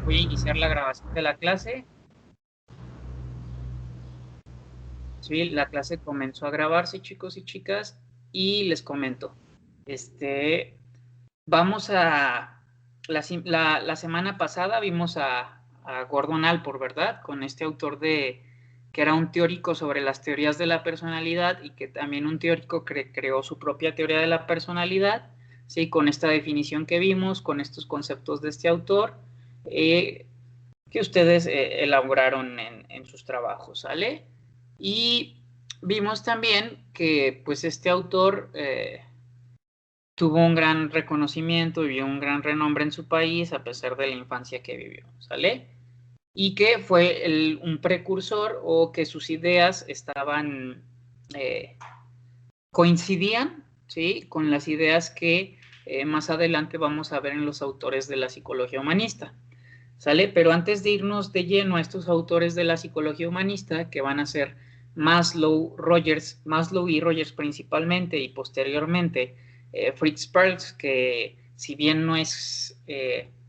Voy a iniciar la grabación de la clase. Sí, la clase comenzó a grabarse, chicos y chicas, y les comento. Este, vamos a, la semana pasada vimos a Gordon Allport, ¿verdad? Con este autor que era un teórico sobre las teorías de la personalidad y que también un teórico creó su propia teoría de la personalidad, ¿sí? Con esta definición que vimos, con estos conceptos de este autor, que ustedes elaboraron en sus trabajos, ¿sale? Y vimos también que pues este autor tuvo un gran reconocimiento y un gran renombre en su país a pesar de la infancia que vivió, ¿sale? Y que fue un precursor o que sus ideas estaban, coincidían, ¿sí? Con las ideas que más adelante vamos a ver en los autores de la psicología humanista. ¿Sale? Pero antes de irnos de lleno a estos autores de la psicología humanista, que van a ser Maslow y Rogers principalmente, y posteriormente Fritz Perls, que si bien no se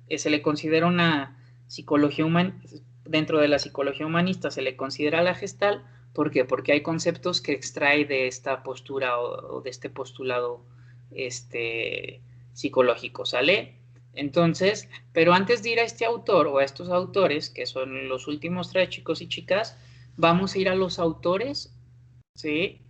le considera una psicología humana, dentro de la psicología humanista se le considera la Gestalt. ¿Por qué? Porque hay conceptos que extrae de esta postura o de este postulado psicológico, ¿sale? Entonces, pero antes de ir a este autor o a estos autores, que son los últimos tres, chicos y chicas, vamos a ir a los autores, ¿sí?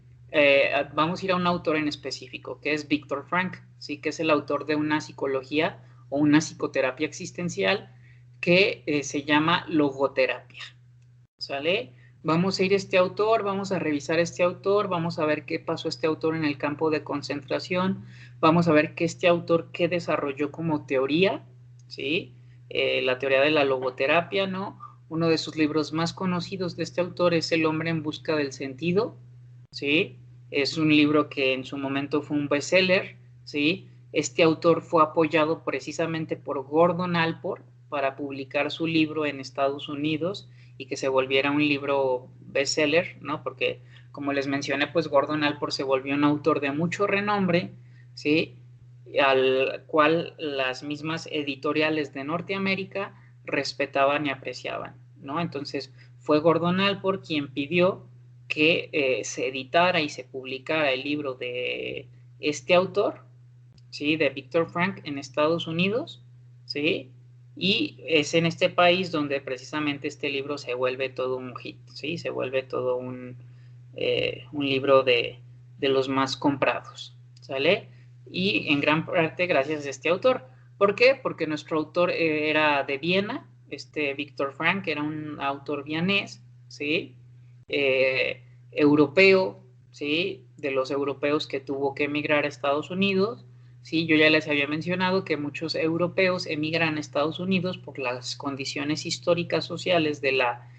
Vamos a ir a un autor en específico, que es Viktor Frankl, ¿sí? Que es el autor de una psicología o una psicoterapia existencial que se llama logoterapia, ¿sale? Vamos a ir a este autor, vamos a revisar este autor, vamos a ver qué pasó este autor en el campo de concentración, vamos a ver que este autor qué desarrolló como teoría, ¿sí? La teoría de la logoterapia, ¿no? Uno de sus libros más conocidos de este autor es El hombre en busca del sentido, ¿sí? Es un libro que en su momento fue un bestseller, ¿sí? Este autor fue apoyado precisamente por Gordon Allport para publicar su libro en Estados Unidos y que se volviera un libro bestseller, ¿no? Porque, como les mencioné, pues Gordon Allport se volvió un autor de mucho renombre, ¿sí? Al cual las mismas editoriales de Norteamérica respetaban y apreciaban, ¿no? Entonces, fue Gordon Allport quien pidió que se editara y se publicara el libro de este autor, ¿sí? De Viktor Frankl en Estados Unidos, ¿sí? Y es en este país donde precisamente este libro se vuelve todo un hit, ¿sí? Se vuelve todo un libro de los más comprados, ¿sale? Y en gran parte gracias a este autor. ¿Por qué? Porque nuestro autor era de Viena, Viktor Frankl era un autor vienés, ¿sí? Europeo, ¿sí? De los europeos que tuvo que emigrar a Estados Unidos. Sí, yo ya les había mencionado que muchos europeos emigran a Estados Unidos por las condiciones históricas sociales de la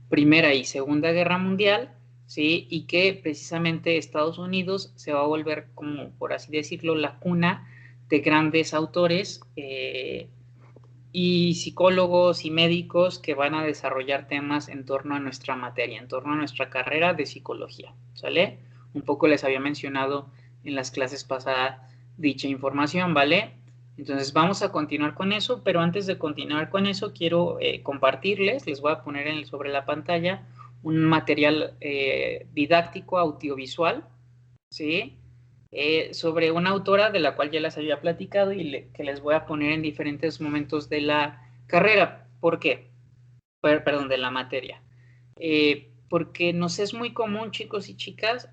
Primera y Segunda Guerra Mundial, ¿sí? Y que precisamente Estados Unidos se va a volver, como por así decirlo, la cuna de grandes autores y psicólogos y médicos que van a desarrollar temas en torno a nuestra materia, en torno a nuestra carrera de psicología, ¿sale? Un poco les había mencionado en las clases pasadas dicha información, ¿vale? Entonces vamos a continuar con eso, pero antes de continuar con eso quiero compartirles, les voy a poner sobre la pantalla un material didáctico audiovisual, ¿sí? Sobre una autora de la cual ya les había platicado y que les voy a poner en diferentes momentos de la carrera. ¿Por qué? Perdón, de la materia. Porque nos es muy común, chicos y chicas,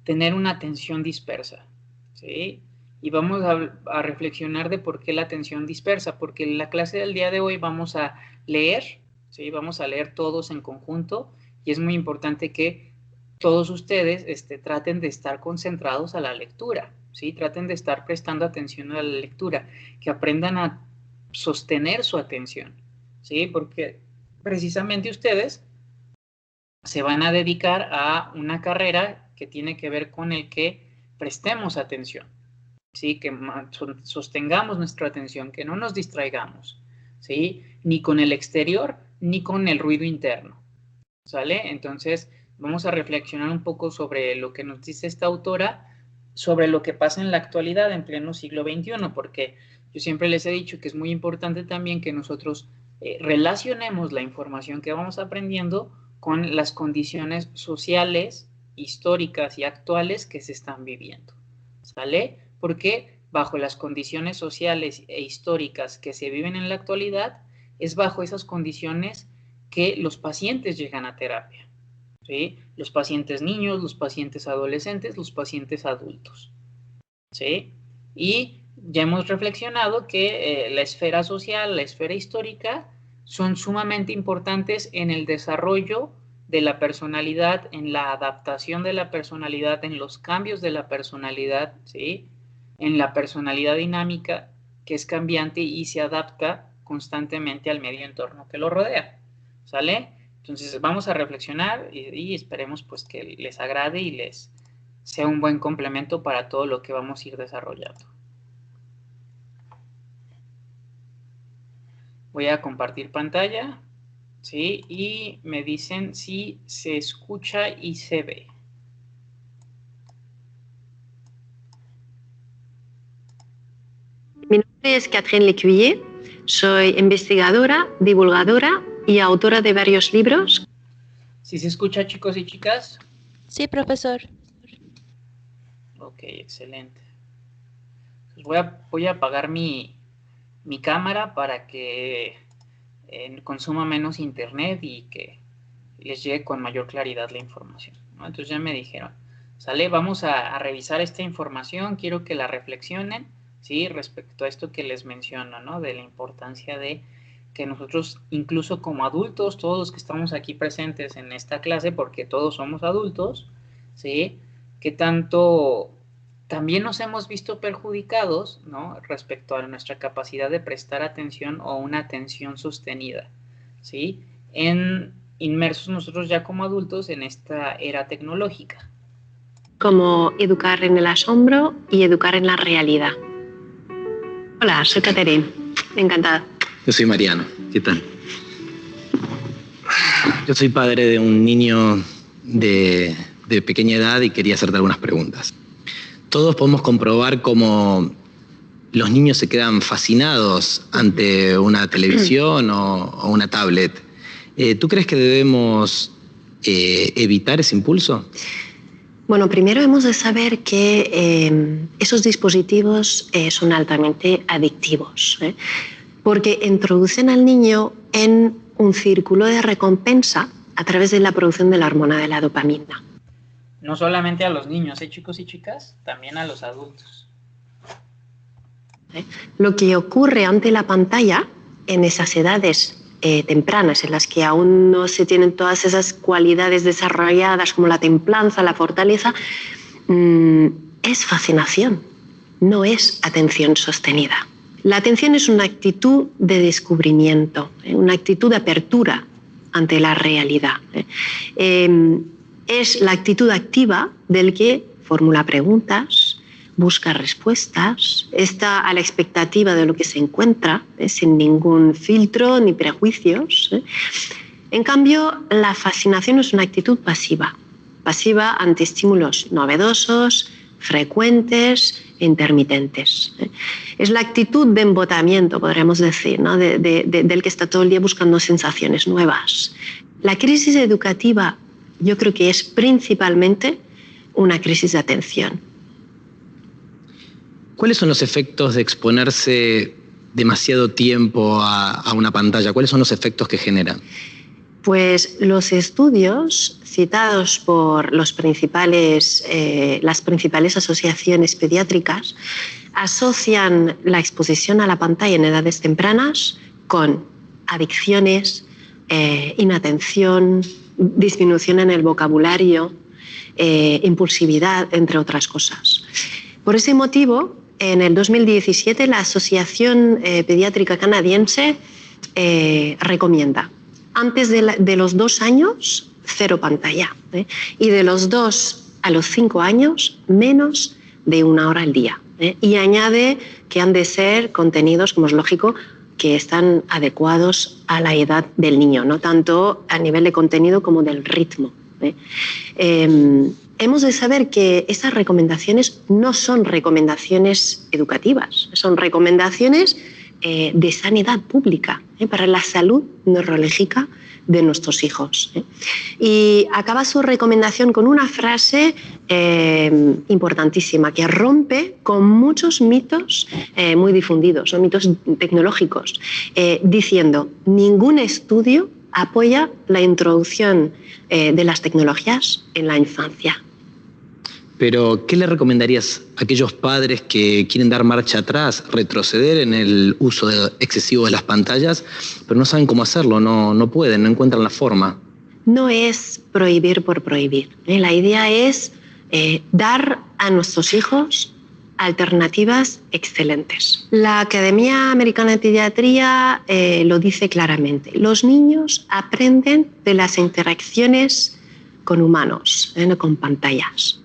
tener una atención dispersa, ¿sí? Y vamos a reflexionar de por qué la atención dispersa, porque en la clase del día de hoy vamos a leer, ¿sí? Vamos a leer todos en conjunto y es muy importante que todos ustedes traten de estar concentrados a la lectura, ¿sí? Traten de estar prestando atención a la lectura, que aprendan a sostener su atención, ¿sí? Porque precisamente ustedes se van a dedicar a una carrera que tiene que ver con el que prestemos atención, ¿sí? Que sostengamos nuestra atención, que no nos distraigamos, ¿sí? Ni con el exterior, ni con el ruido interno, ¿sale? Entonces, vamos a reflexionar un poco sobre lo que nos dice esta autora, sobre lo que pasa en la actualidad en pleno siglo XXI, porque yo siempre les he dicho que es muy importante también que nosotros relacionemos la información que vamos aprendiendo con las condiciones sociales, históricas y actuales que se están viviendo, ¿sale? Porque bajo las condiciones sociales e históricas que se viven en la actualidad, es bajo esas condiciones que los pacientes llegan a terapia, ¿sí? Los pacientes niños, los pacientes adolescentes, los pacientes adultos, ¿sí? Y ya hemos reflexionado que la esfera social, la esfera histórica, son sumamente importantes en el desarrollo de la personalidad, en la adaptación de la personalidad, en los cambios de la personalidad, ¿sí? En la personalidad dinámica, que es cambiante y se adapta constantemente al medio entorno que lo rodea, ¿sale? Entonces vamos a reflexionar y esperemos pues que les agrade y les sea un buen complemento para todo lo que vamos a ir desarrollando. Voy a compartir pantalla, ¿sí? Y me dicen si se escucha y se ve. Mi nombre es Catherine Lecuyer, soy investigadora, divulgadora y autora de varios libros. ¿Sí se escucha, chicos y chicas? Sí, profesor. Ok, excelente. Pues voy a apagar mi cámara para que consuma menos internet y que les llegue con mayor claridad la información, ¿no? Entonces ya me dijeron, ¿sale? Vamos a revisar esta información, quiero que la reflexionen, ¿sí? Respecto a esto que les menciono, ¿no? De la importancia de que nosotros, incluso como adultos, todos los que estamos aquí presentes en esta clase, porque todos somos adultos, ¿sí? Que tanto también nos hemos visto perjudicados, ¿no? Respecto a nuestra capacidad de prestar atención o una atención sostenida, ¿sí? Inmersos nosotros ya como adultos en esta era tecnológica. Como educar en el asombro y educar en la realidad. Hola, soy Catherine. Encantada. Yo soy Mariano. ¿Qué tal? Yo soy padre de un niño de pequeña edad y quería hacerte algunas preguntas. Todos podemos comprobar cómo los niños se quedan fascinados ante una televisión o una tablet. ¿Tú crees que debemos evitar ese impulso? Bueno, primero hemos de saber que esos dispositivos son altamente adictivos, porque introducen al niño en un círculo de recompensa a través de la producción de la hormona de la dopamina. No solamente a los niños, chicos y chicas, también a los adultos. Lo que ocurre ante la pantalla en esas edades tempranas, en las que aún no se tienen todas esas cualidades desarrolladas como la templanza, la fortaleza, es fascinación, no es atención sostenida. La atención es una actitud de descubrimiento, una actitud de apertura ante la realidad. Es la actitud activa del que formula preguntas, busca respuestas, está a la expectativa de lo que se encuentra, sin ningún filtro ni prejuicios. En cambio, la fascinación es una actitud pasiva, pasiva ante estímulos novedosos, frecuentes e intermitentes. Es la actitud de embotamiento, podríamos decir, ¿no? del que está todo el día buscando sensaciones nuevas. La crisis educativa yo creo que es principalmente una crisis de atención. ¿Cuáles son los efectos de exponerse demasiado tiempo a una pantalla? ¿Cuáles son los efectos que generan? Pues los estudios citados por las principales asociaciones pediátricas asocian la exposición a la pantalla en edades tempranas con adicciones, inatención, disminución en el vocabulario, impulsividad, entre otras cosas. Por ese motivo, en el 2017 la Asociación Pediátrica Canadiense recomienda antes de los 2 años, 0 pantalla, y de los 2 a los 5 años, menos de 1 hora al día. Y añade que han de ser contenidos, como es lógico, que están adecuados a la edad del niño, no tanto a nivel de contenido como del ritmo. hemos de saber que esas recomendaciones no son recomendaciones educativas, son recomendaciones de sanidad pública, para la salud neurológica de nuestros hijos. Y acaba su recomendación con una frase importantísima que rompe con muchos mitos muy difundidos, son mitos tecnológicos, diciendo: ningún estudio apoya la introducción de las tecnologías en la infancia. Pero, ¿qué le recomendarías a aquellos padres que quieren dar marcha atrás, retroceder en el uso excesivo de las pantallas, pero no saben cómo hacerlo, no pueden, no encuentran la forma? No es prohibir por prohibir. La idea es dar a nuestros hijos alternativas excelentes. La Academia Americana de Pediatría lo dice claramente. Los niños aprenden de las interacciones con humanos, no con pantallas.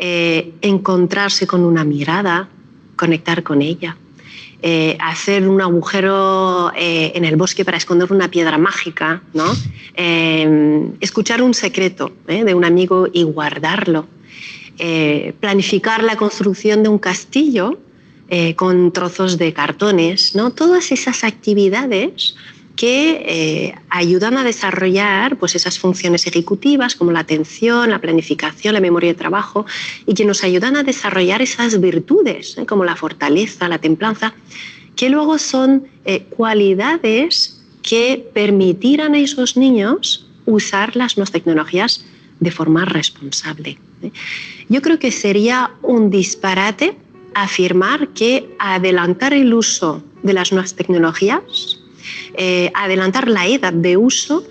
Encontrarse con una mirada, conectar con ella, hacer un agujero en el bosque para esconder una piedra mágica, ¿no? Escuchar un secreto de un amigo y guardarlo, planificar la construcción de un castillo con trozos de cartones, ¿no? Todas esas actividades que ayudan a desarrollar pues, esas funciones ejecutivas como la atención, la planificación, la memoria de trabajo, y que nos ayudan a desarrollar esas virtudes como la fortaleza, la templanza, que luego son cualidades que permitirán a esos niños usar las nuevas tecnologías de forma responsable. Yo creo que sería un disparate afirmar que adelantar el uso de las nuevas tecnologías, adelantar la edad de uso,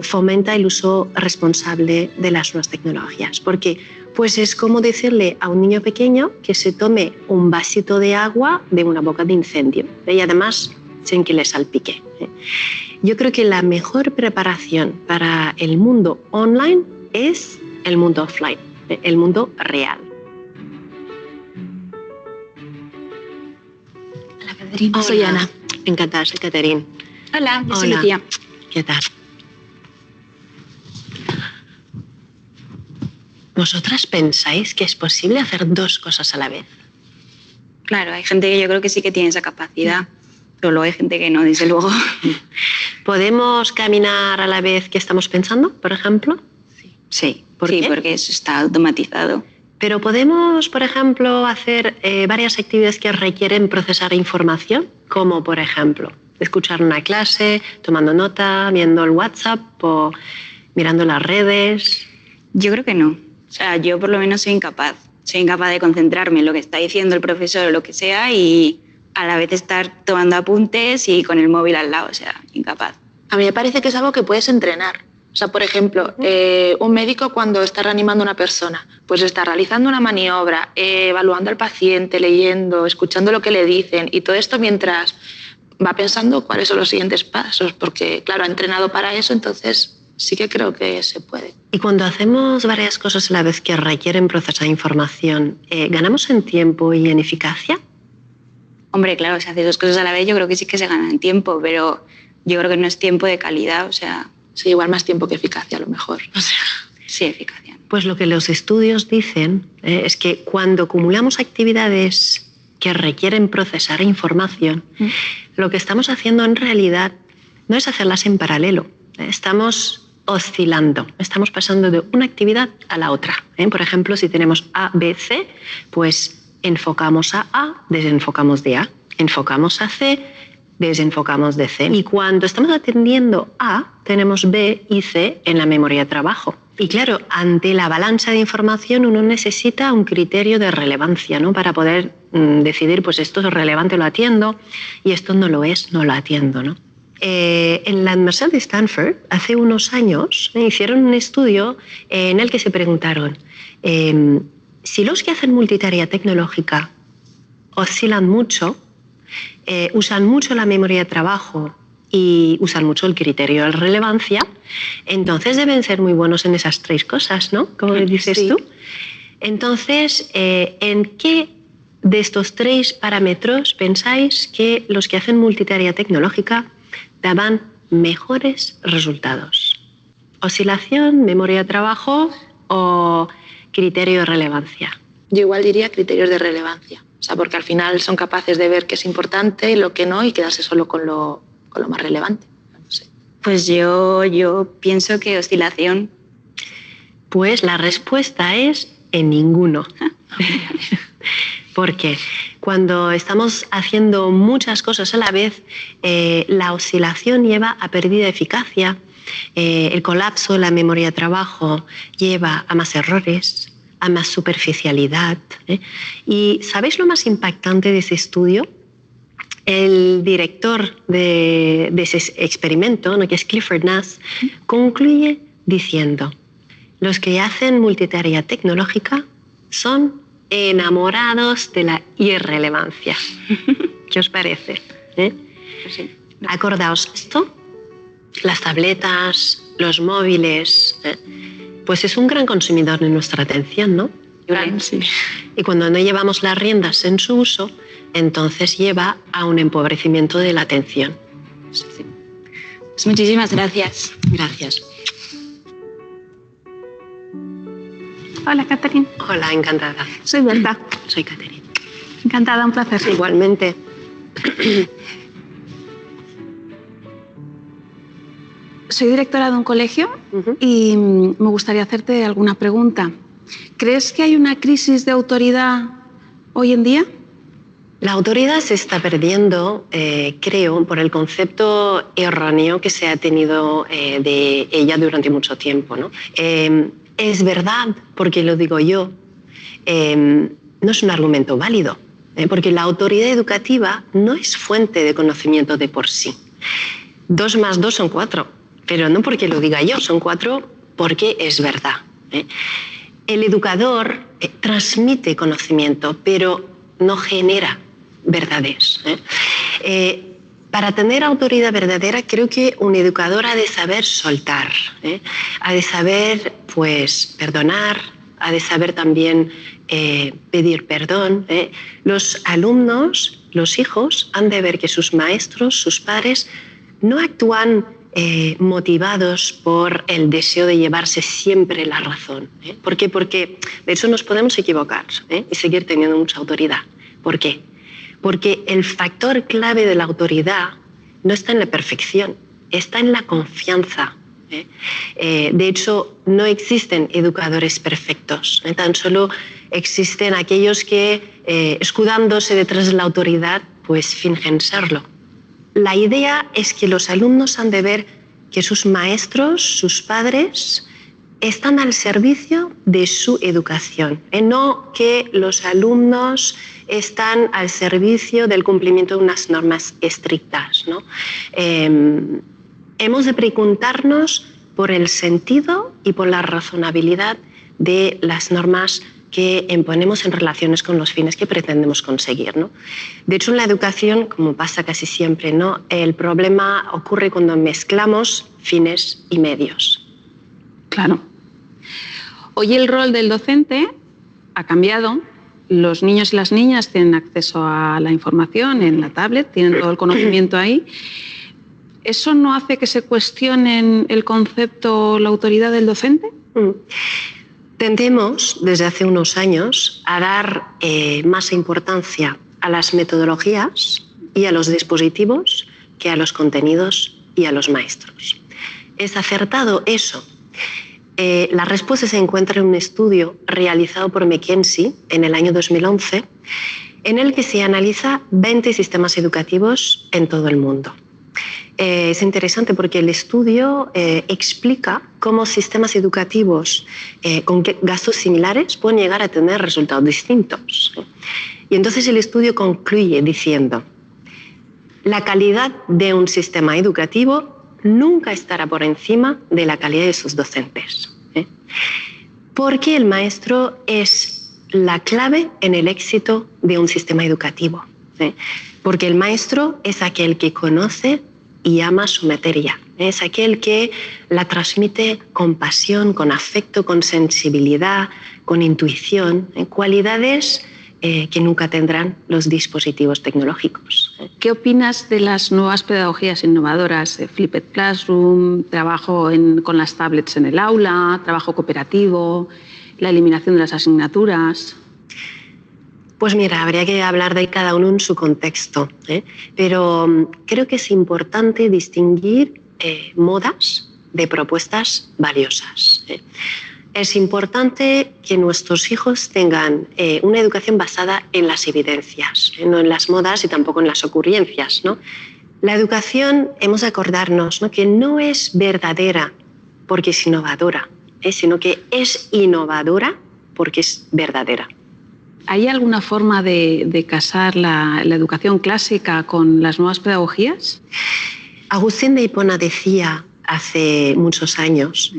fomenta el uso responsable de las nuevas tecnologías. Porque pues es como decirle a un niño pequeño que se tome un vasito de agua de una boca de incendio, y además sin que le salpique. Yo creo que la mejor preparación para el mundo online es el mundo offline, el mundo real. Hola, Caterina. Hola. Soy Ana. Encantada, soy Caterina. Hola, yo soy Hola. Lucía. ¿Qué tal? ¿Vosotras pensáis que es posible hacer dos cosas a la vez? Claro, hay gente que yo creo que sí que tiene esa capacidad, pero luego hay gente que no, desde luego. ¿Podemos caminar a la vez que estamos pensando, por ejemplo? Sí, ¿Por sí, qué? porque eso está automatizado. Pero podemos, por ejemplo, hacer varias actividades que requieren procesar información, como por ejemplo escuchar una clase, tomando nota, viendo el WhatsApp o mirando las redes. Yo creo que no. O sea, yo por lo menos soy incapaz. Soy incapaz de concentrarme en lo que está diciendo el profesor o lo que sea y a la vez estar tomando apuntes y con el móvil al lado. O sea, incapaz. A mí me parece que es algo que puedes entrenar. O sea, por ejemplo, un médico cuando está reanimando a una persona, pues está realizando una maniobra, evaluando al paciente, leyendo, escuchando lo que le dicen y todo esto mientras va pensando cuáles son los siguientes pasos, porque claro, ha entrenado para eso, entonces sí que creo que se puede. Y cuando hacemos varias cosas a la vez que requieren procesar información, ¿ganamos en tiempo y en eficacia? Hombre, claro, si haces dos cosas a la vez yo creo que sí que se gana en tiempo, pero yo creo que no es tiempo de calidad, o sea... Sí, igual más tiempo que eficacia a lo mejor. O sea, sí, eficacia. Pues lo que los estudios dicen es que cuando acumulamos actividades que requieren procesar información, lo que estamos haciendo en realidad no es hacerlas en paralelo, estamos oscilando, estamos pasando de una actividad a la otra. Por ejemplo, si tenemos A, B, C, pues enfocamos a, desenfocamos de A, enfocamos a C, desenfocamos de C. Y cuando estamos atendiendo A, tenemos B y C en la memoria de trabajo. Y claro, ante la avalancha de información uno necesita un criterio de relevancia, ¿no? Para poder decidir, pues esto es relevante, lo atiendo, y esto no lo es, no lo atiendo, ¿no? En la Universidad de Stanford, hace unos años, hicieron un estudio en el que se preguntaron si los que hacen multitarea tecnológica oscilan mucho, usan mucho la memoria de trabajo y usan mucho el criterio de relevancia, entonces deben ser muy buenos en esas tres cosas, ¿no? Como dices sí. tú. Entonces, ¿en qué de estos tres parámetros pensáis que los que hacen multitarea tecnológica daban mejores resultados? Oscilación, memoria de trabajo o criterio de relevancia? Yo igual diría criterios de relevancia. O sea, porque al final son capaces de ver qué es importante y lo que no y quedarse solo con lo más relevante. No sé. Pues yo pienso que oscilación. Pues la respuesta es en ninguno. Porque cuando estamos haciendo muchas cosas a la vez, la oscilación lleva a pérdida de eficacia, el colapso de la memoria de trabajo lleva a más errores, a más superficialidad. ¿Y sabéis lo más impactante de ese estudio? El director de ese experimento, ¿no?, que es Clifford Nass, concluye diciendo: los que hacen multitarea tecnológica son enamorados de la irrelevancia. ¿Qué os parece? Sí. Acordaos esto, las tabletas, los móviles, pues es un gran consumidor de nuestra atención, ¿no? Sí. Y cuando no llevamos las riendas en su uso, entonces lleva a un empobrecimiento de la atención. Sí. Pues muchísimas gracias. Gracias. Hola, Catherine. Hola, encantada. Soy Berta. Soy Catherine. Encantada, un placer. Igualmente. Soy directora de un colegio y me gustaría hacerte alguna pregunta. ¿Crees que hay una crisis de autoridad hoy en día? La autoridad se está perdiendo, creo, por el concepto erróneo que se ha tenido de ella durante mucho tiempo, ¿no? Es verdad, porque lo digo yo, no es un argumento válido, porque la autoridad educativa no es fuente de conocimiento de por sí. 2 más 2 son 4, pero no porque lo diga yo, son 4 porque es verdad. El educador transmite conocimiento, pero no genera verdades. Para tener autoridad verdadera, creo que un educador ha de saber soltar, ha de saber, pues, perdonar, ha de saber también pedir perdón. Los alumnos, los hijos, han de ver que sus maestros, sus padres, no actúan motivados por el deseo de llevarse siempre la razón. ¿Por qué? Porque de eso nos podemos equivocar y seguir teniendo mucha autoridad. ¿Por qué? Porque el factor clave de la autoridad no está en la perfección, está en la confianza. De hecho, no existen educadores perfectos, tan solo existen aquellos que, escudándose detrás de la autoridad, pues fingen serlo. La idea es que los alumnos han de ver que sus maestros, sus padres, están al servicio de su educación, no que los alumnos están al servicio del cumplimiento de unas normas estrictas, ¿no? Hemos de preguntarnos por el sentido y por la razonabilidad de las normas que imponemos en relaciones con los fines que pretendemos conseguir, ¿no? De hecho, en la educación, como pasa casi siempre, ¿no?, el problema ocurre cuando mezclamos fines y medios. Claro. Hoy el rol del docente ha cambiado. Los niños y las niñas tienen acceso a la información en la tablet, tienen todo el conocimiento ahí. ¿Eso no hace que se cuestione el concepto, la autoridad del docente? Tendemos, desde hace unos años, a dar más importancia a las metodologías y a los dispositivos que a los contenidos y a los maestros. ¿Es acertado eso? La respuesta se encuentra en un estudio realizado por McKinsey en el año 2011, en el que se analiza 20 sistemas educativos en todo el mundo. Es interesante porque el estudio explica cómo sistemas educativos con gastos similares pueden llegar a tener resultados distintos. Y entonces el estudio concluye diciendo: la calidad de un sistema educativo nunca estará por encima de la calidad de sus docentes. Porque el maestro es la clave en el éxito de un sistema educativo. Porque el maestro es aquel que conoce y ama su materia. Es aquel que la transmite con pasión, con afecto, con sensibilidad, con intuición, cualidades que nunca tendrán los dispositivos tecnológicos. ¿Qué opinas de las nuevas pedagogías innovadoras? Flipped Classroom, trabajo con las tablets en el aula, trabajo cooperativo. la eliminación de las asignaturas. Pues mira, habría que hablar de cada uno en su contexto, ¿eh? Pero creo que es importante distinguir modas de propuestas valiosas, ¿eh? Es importante que nuestros hijos tengan una educación basada en las evidencias, no en las modas y tampoco en las ocurrencias, ¿no? La educación, hemos de acordarnos, ¿no?, que no es verdadera porque es innovadora, sino que es innovadora porque es verdadera. ¿Hay alguna forma de casar la educación clásica con las nuevas pedagogías? Agustín de Hipona decía hace muchos años,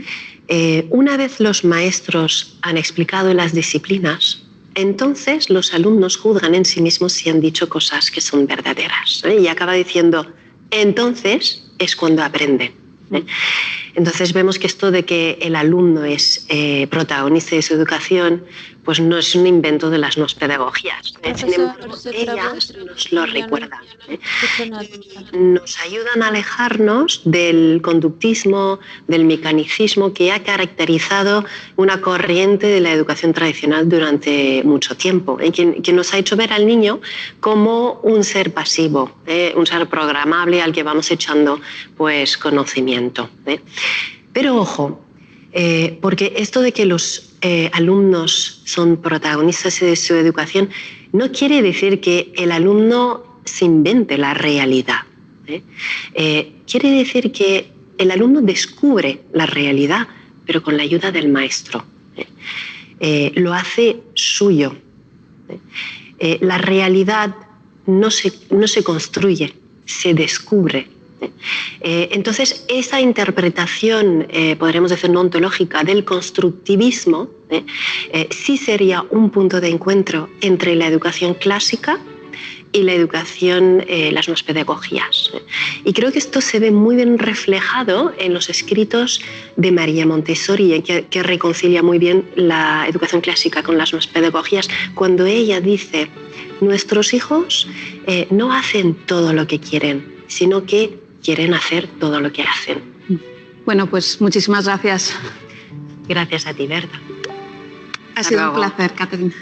una vez los maestros han explicado las disciplinas, entonces los alumnos juzgan en sí mismos si han dicho cosas que son verdaderas, ¿eh? Y acaba diciendo, entonces es cuando aprenden, ¿eh? Entonces vemos que esto de que el alumno es protagonista de su educación, pues no es un invento de las nuevas pedagogías, ¿eh? Sin embargo, ellas nos lo recuerdan, ¿eh? Nos ayudan a alejarnos del conductismo, del mecanicismo que ha caracterizado una corriente de la educación tradicional durante mucho tiempo, ¿eh? Que nos ha hecho ver al niño como un ser pasivo, ¿eh? Un ser programable al que vamos echando pues conocimiento, ¿eh? Pero ojo, porque esto de que los alumnos son protagonistas de su educación no quiere decir que el alumno se invente la realidad, ¿eh? Quiere decir que el alumno descubre la realidad, pero con la ayuda del maestro, ¿eh? Lo hace suyo, ¿eh? La realidad no se construye, se descubre. Entonces, esa interpretación, podríamos decir, no ontológica del constructivismo, sí sería un punto de encuentro entre la educación clásica y la educación, las nuevas pedagogías. Y creo que esto se ve muy bien reflejado en los escritos de María Montessori, que reconcilia muy bien la educación clásica con las nuevas pedagogías, cuando ella dice, nuestros hijos no hacen todo lo que quieren, sino que quieren hacer todo lo que hacen. Bueno, pues muchísimas gracias. Gracias a ti, Berta. Ha sido un placer, Catherine.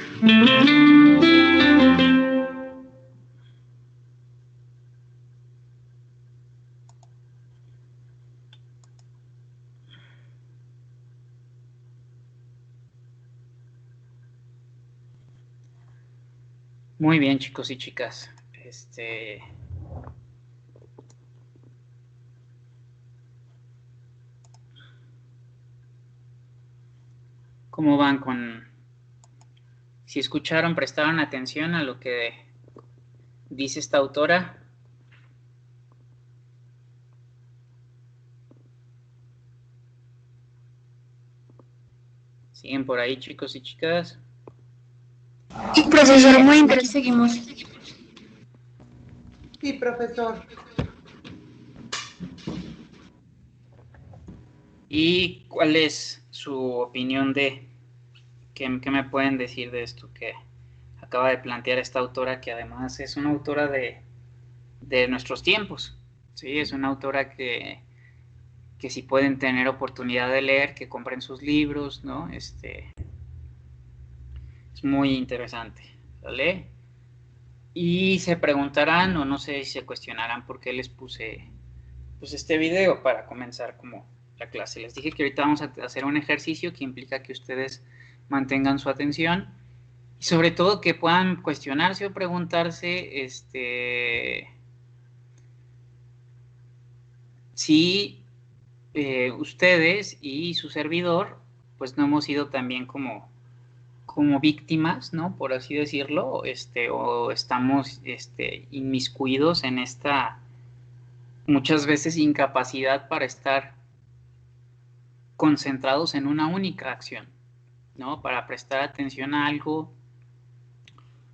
Muy bien, chicos y chicas. ¿Cómo van con...? Si escucharon, prestaron atención a lo que dice esta autora. ¿Siguen por ahí, chicos y chicas? Profesor, muy interesante. Seguimos. Sí, profesor. ¿Y cuál es su opinión de qué me pueden decir de esto que acaba de plantear esta autora, que además es una autora de nuestros tiempos? Sí, es una autora que si pueden tener oportunidad de leer, que compren sus libros, ¿no? Es muy interesante, ¿vale? Y se preguntarán, o no sé si se cuestionarán por qué les puse pues este video para comenzar como la clase. Les dije que ahorita vamos a hacer un ejercicio que implica que ustedes mantengan su atención y sobre todo que puedan cuestionarse o preguntarse si ustedes y su servidor pues no hemos sido también como víctimas, ¿no? Por así decirlo, o estamos inmiscuidos en esta muchas veces incapacidad para estar concentrados en una única acción, ¿no? Para prestar atención a algo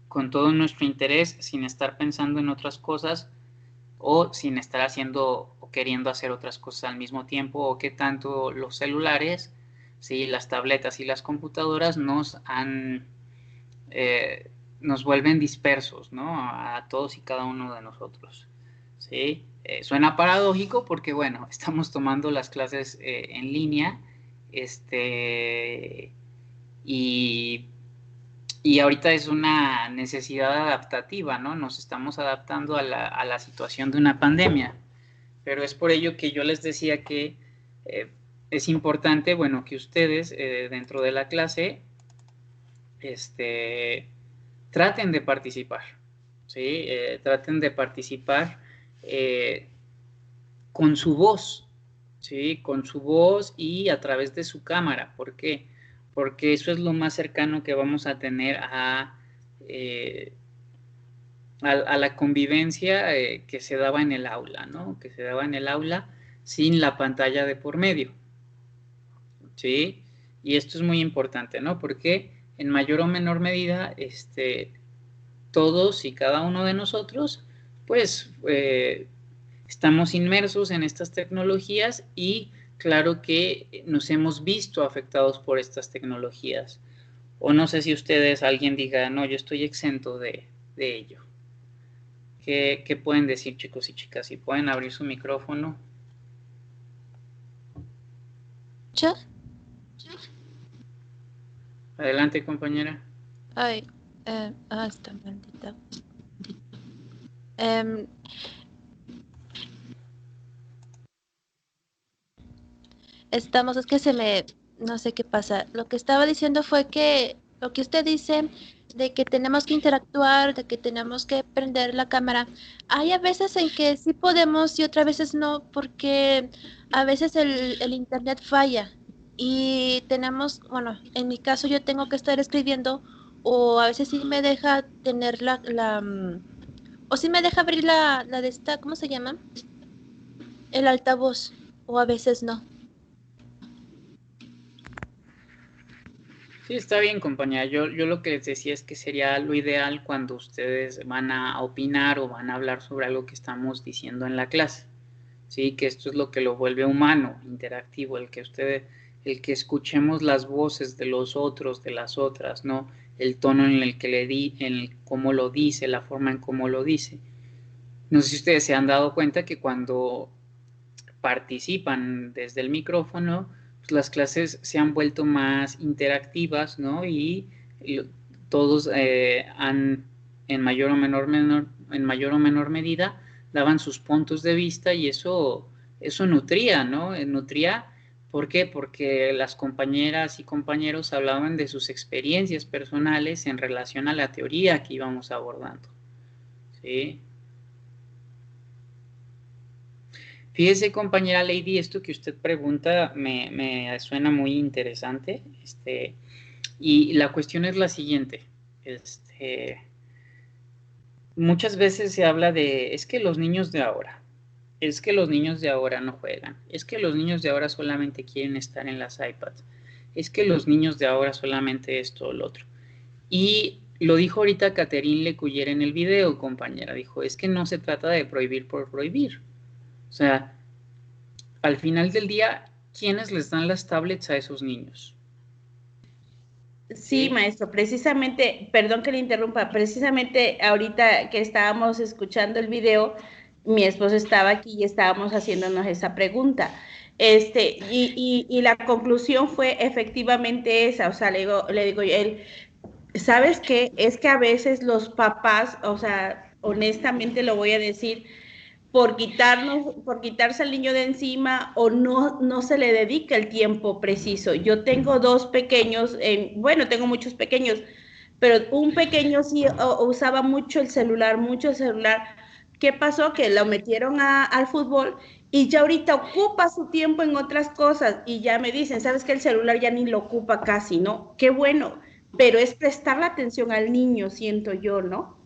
con todo nuestro interés sin estar pensando en otras cosas o sin estar haciendo o queriendo hacer otras cosas al mismo tiempo, o que tanto los celulares, ¿sí?, las tabletas y las computadoras nos vuelven dispersos, ¿no? A todos y cada uno de nosotros, ¿sí? Suena paradójico porque, bueno, estamos tomando las clases en línea, y ahorita es una necesidad adaptativa, ¿no? Nos estamos adaptando a la situación de una pandemia, pero es por ello que yo les decía que es importante, bueno, que ustedes dentro de la clase traten de participar, ¿sí? Traten de participar con su voz, ¿sí? Con su voz y a través de su cámara. ¿Por qué? Porque eso es lo más cercano que vamos a tener a la convivencia que se daba en el aula, ¿no? Que se daba en el aula sin la pantalla de por medio, ¿sí? Y esto es muy importante, ¿no? Porque en mayor o menor medida, todos y cada uno de nosotros, pues, estamos inmersos en estas tecnologías y claro que nos hemos visto afectados por estas tecnologías. O no sé si ustedes, alguien diga, no, yo estoy exento de ello. ¿Qué pueden decir, chicos y chicas? Si pueden abrir su micrófono. ¿Yo? Adelante, compañera. Ay, está maldita. Es que no sé qué pasa. Lo que estaba diciendo fue que lo que usted dice de que tenemos que interactuar, de que tenemos que prender la cámara, hay a veces en que sí podemos y otras veces no, porque a veces el internet falla y tenemos, bueno, en mi caso yo tengo que estar escribiendo o a veces sí me deja tener o sí me deja abrir la de esta, ¿cómo se llama? El altavoz, o a veces no. Sí, está bien, compañera. Yo lo que les decía es que sería lo ideal cuando ustedes van a opinar o van a hablar sobre algo que estamos diciendo en la clase. Sí, que esto es lo que lo vuelve humano, interactivo, el que escuchemos las voces de los otros, de las otras, ¿no? El tono en el que cómo lo dice, la forma en cómo lo dice. No sé si ustedes se han dado cuenta que cuando participan desde el micrófono, pues las clases se han vuelto más interactivas, ¿no? Y todos en mayor o menor medida, daban sus puntos de vista y eso nutría, ¿no? Nutría, ¿por qué? Porque las compañeras y compañeros hablaban de sus experiencias personales en relación a la teoría que íbamos abordando, ¿sí? Fíjese, compañera Lady, esto que usted pregunta me suena muy interesante, y la cuestión es la siguiente, muchas veces se habla de, es que los niños de ahora no juegan, es que los niños de ahora solamente quieren estar en las iPads, es que los niños de ahora solamente esto o lo otro. Y lo dijo ahorita Catherine Lecuyer en el video, compañera, dijo, es que no se trata de prohibir por prohibir. O sea, al final del día, ¿quiénes les dan las tablets a esos niños? Sí, maestro, precisamente, perdón que le interrumpa, precisamente ahorita que estábamos escuchando el video, mi esposo estaba aquí y estábamos haciéndonos esa pregunta. Y la conclusión fue efectivamente esa, o sea, le digo él, ¿sabes qué? Es que a veces los papás, o sea, honestamente lo voy a decir, por quitarse al niño de encima o no se le dedica el tiempo preciso. Yo tengo dos pequeños, bueno, tengo muchos pequeños, pero un pequeño sí usaba mucho el celular. ¿Qué pasó? Que lo metieron al fútbol y ya ahorita ocupa su tiempo en otras cosas y ya me dicen, ¿sabes qué? El celular ya ni lo ocupa casi, ¿no? Qué bueno, pero es prestar la atención al niño, siento yo, ¿no?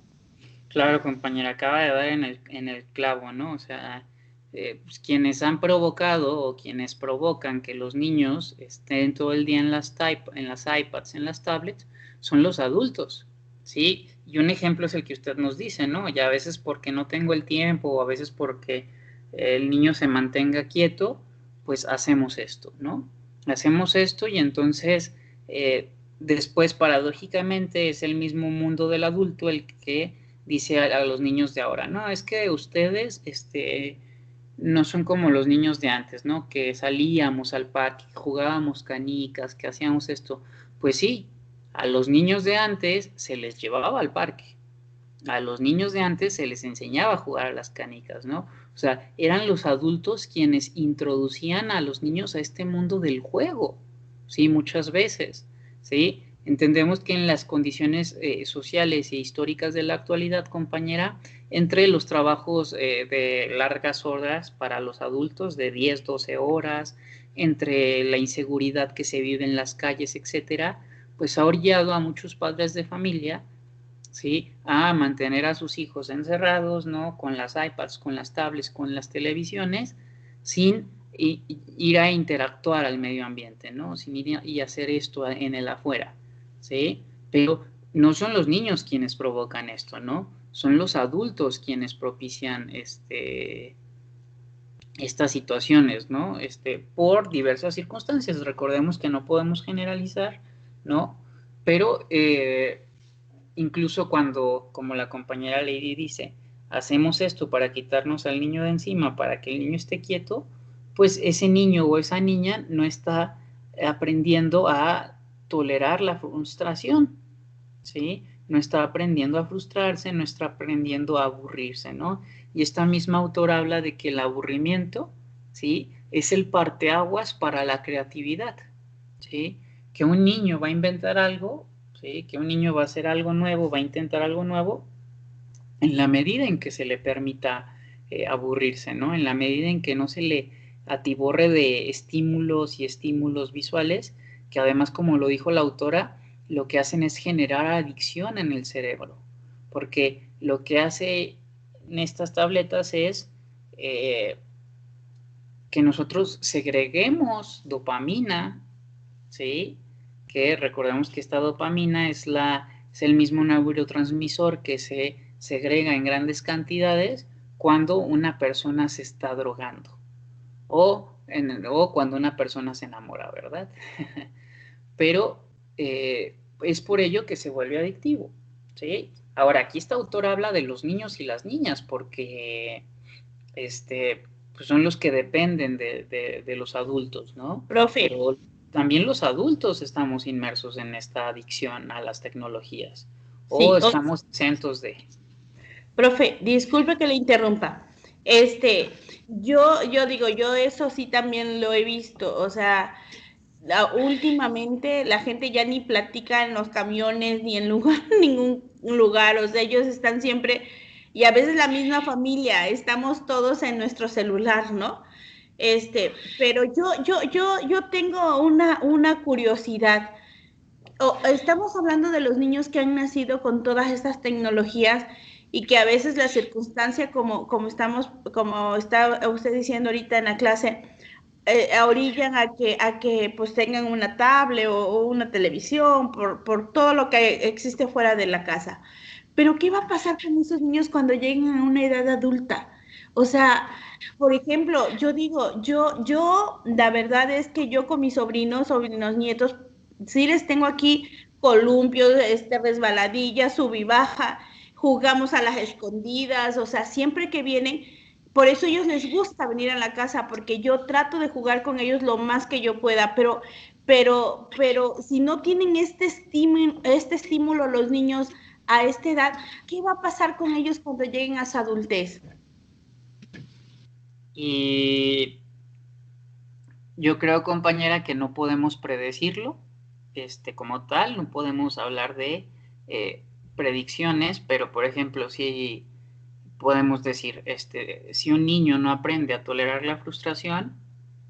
Claro, compañera, acaba de dar en el clavo, ¿no? O sea, pues quienes han provocado o quienes provocan que los niños estén todo el día en las iPads, en las tablets, son los adultos, ¿sí? Y un ejemplo es el que usted nos dice, ¿no? Ya a veces porque no tengo el tiempo o a veces porque el niño se mantenga quieto, pues hacemos esto, ¿no? Hacemos esto y entonces después paradójicamente es el mismo mundo del adulto el que dice a los niños de ahora, no, es que ustedes no son como los niños de antes, ¿no? Que salíamos al parque, jugábamos canicas, que hacíamos esto. Pues sí, A los niños de antes se les llevaba al parque. A los niños de antes se les enseñaba a jugar a las canicas, ¿no? O sea, eran los adultos quienes introducían a los niños a este mundo del juego, ¿sí? Muchas veces, ¿sí? Entendemos que en las condiciones sociales e históricas de la actualidad, compañera, entre los trabajos de largas horas para los adultos, de 10, 12 horas, entre la inseguridad que se vive en las calles, etcétera, pues ha orillado a muchos padres de familia, ¿sí?, a mantener a sus hijos encerrados, ¿no?, con las iPads, con las tablets, con las televisiones, sin ir a interactuar al medio ambiente, ¿no?, sin ir y hacer esto en el afuera, ¿sí? Pero no son los niños quienes provocan esto, ¿no? Son los adultos quienes propician estas situaciones, ¿no? Por diversas circunstancias. Recordemos que no podemos generalizar, ¿no? Pero incluso cuando, como la compañera Lady dice, hacemos esto para quitarnos al niño de encima, para que el niño esté quieto, pues ese niño o esa niña no está aprendiendo a tolerar la frustración, ¿sí? No está aprendiendo a frustrarse, no está aprendiendo a aburrirse, ¿no? Y esta misma autora habla de que el aburrimiento, ¿sí?, es el parteaguas para la creatividad, ¿sí? Que un niño va a inventar algo, ¿sí?, que un niño va a hacer algo nuevo, va a intentar algo nuevo, en la medida en que se le permita aburrirse, ¿no? En la medida en que no se le atiborre de estímulos y estímulos visuales, que además, como lo dijo la autora, lo que hacen es generar adicción en el cerebro, porque lo que hace en estas tabletas es que nosotros segreguemos dopamina, ¿sí? Que recordemos que esta dopamina es el mismo neurotransmisor que se segrega en grandes cantidades cuando una persona se está drogando o cuando una persona se enamora, ¿verdad? Pero es por ello que se vuelve adictivo, ¿sí? Ahora, aquí esta autora habla de los niños y las niñas porque pues son los que dependen de los adultos, ¿no? Profe. Pero también los adultos estamos inmersos en esta adicción a las tecnologías, o sí, estamos exentos de... Profe, disculpe que le interrumpa. Yo digo, yo eso sí también lo he visto, o sea, últimamente la gente ya ni platica en los camiones ni en ningún lugar, o sea, ellos están siempre, y a veces la misma familia, estamos todos en nuestro celular, ¿no? Pero yo tengo una curiosidad. Estamos hablando de los niños que han nacido con todas estas tecnologías y que a veces la circunstancia, como está usted diciendo ahorita en la clase, orillan a que pues tengan una tablet o una televisión por todo lo que existe fuera de la casa. Pero ¿qué va a pasar con esos niños cuando lleguen a una edad adulta? O sea, por ejemplo, yo digo, la verdad es que yo con mis sobrinos nietos, sí les tengo aquí columpios, resbaladillas, sub y baja, jugamos a las escondidas, o sea, siempre que vienen, por eso a ellos les gusta venir a la casa, porque yo trato de jugar con ellos lo más que yo pueda, pero si no tienen este estímulo los niños a esta edad, ¿qué va a pasar con ellos cuando lleguen a su adultez? Y yo creo, compañera, que no podemos predecirlo, como tal, no podemos hablar de predicciones, pero por ejemplo, si podemos decir, si un niño no aprende a tolerar la frustración,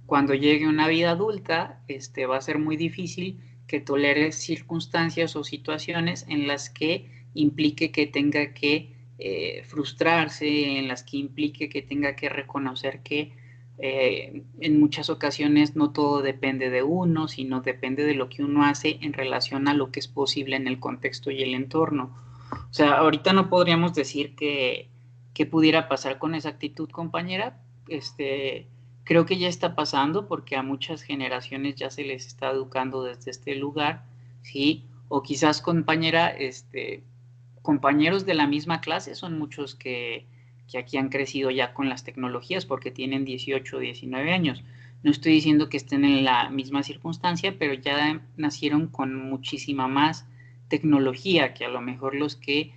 cuando llegue a una vida adulta, va a ser muy difícil que tolere circunstancias o situaciones en las que implique que tenga que frustrarse, en las que implique que tenga que reconocer que en muchas ocasiones no todo depende de uno, sino depende de lo que uno hace en relación a lo que es posible en el contexto y el entorno. O sea, ahorita no podríamos decir qué pudiera pasar con esa actitud, compañera. Creo que ya está pasando porque a muchas generaciones ya se les está educando desde este lugar, ¿sí? O quizás, compañera, compañeros de la misma clase son muchos que aquí han crecido ya con las tecnologías porque tienen 18 o 19 años. No estoy diciendo que estén en la misma circunstancia, pero ya nacieron con muchísima más tecnología que a lo mejor los que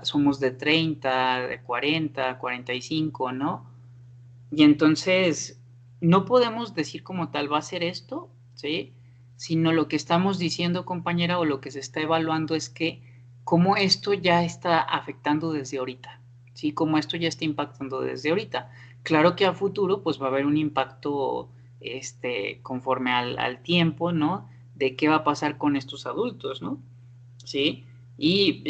somos de 30, de 40, 45, ¿no? Y entonces no podemos decir como tal va a ser esto, ¿sí? Sino lo que estamos diciendo, compañera, o lo que se está evaluando es que cómo esto ya está afectando desde ahorita, ¿sí? Cómo esto ya está impactando desde ahorita. Claro que a futuro pues va a haber un impacto conforme al tiempo, ¿no? De qué va a pasar con estos adultos, ¿no? ¿Sí? Y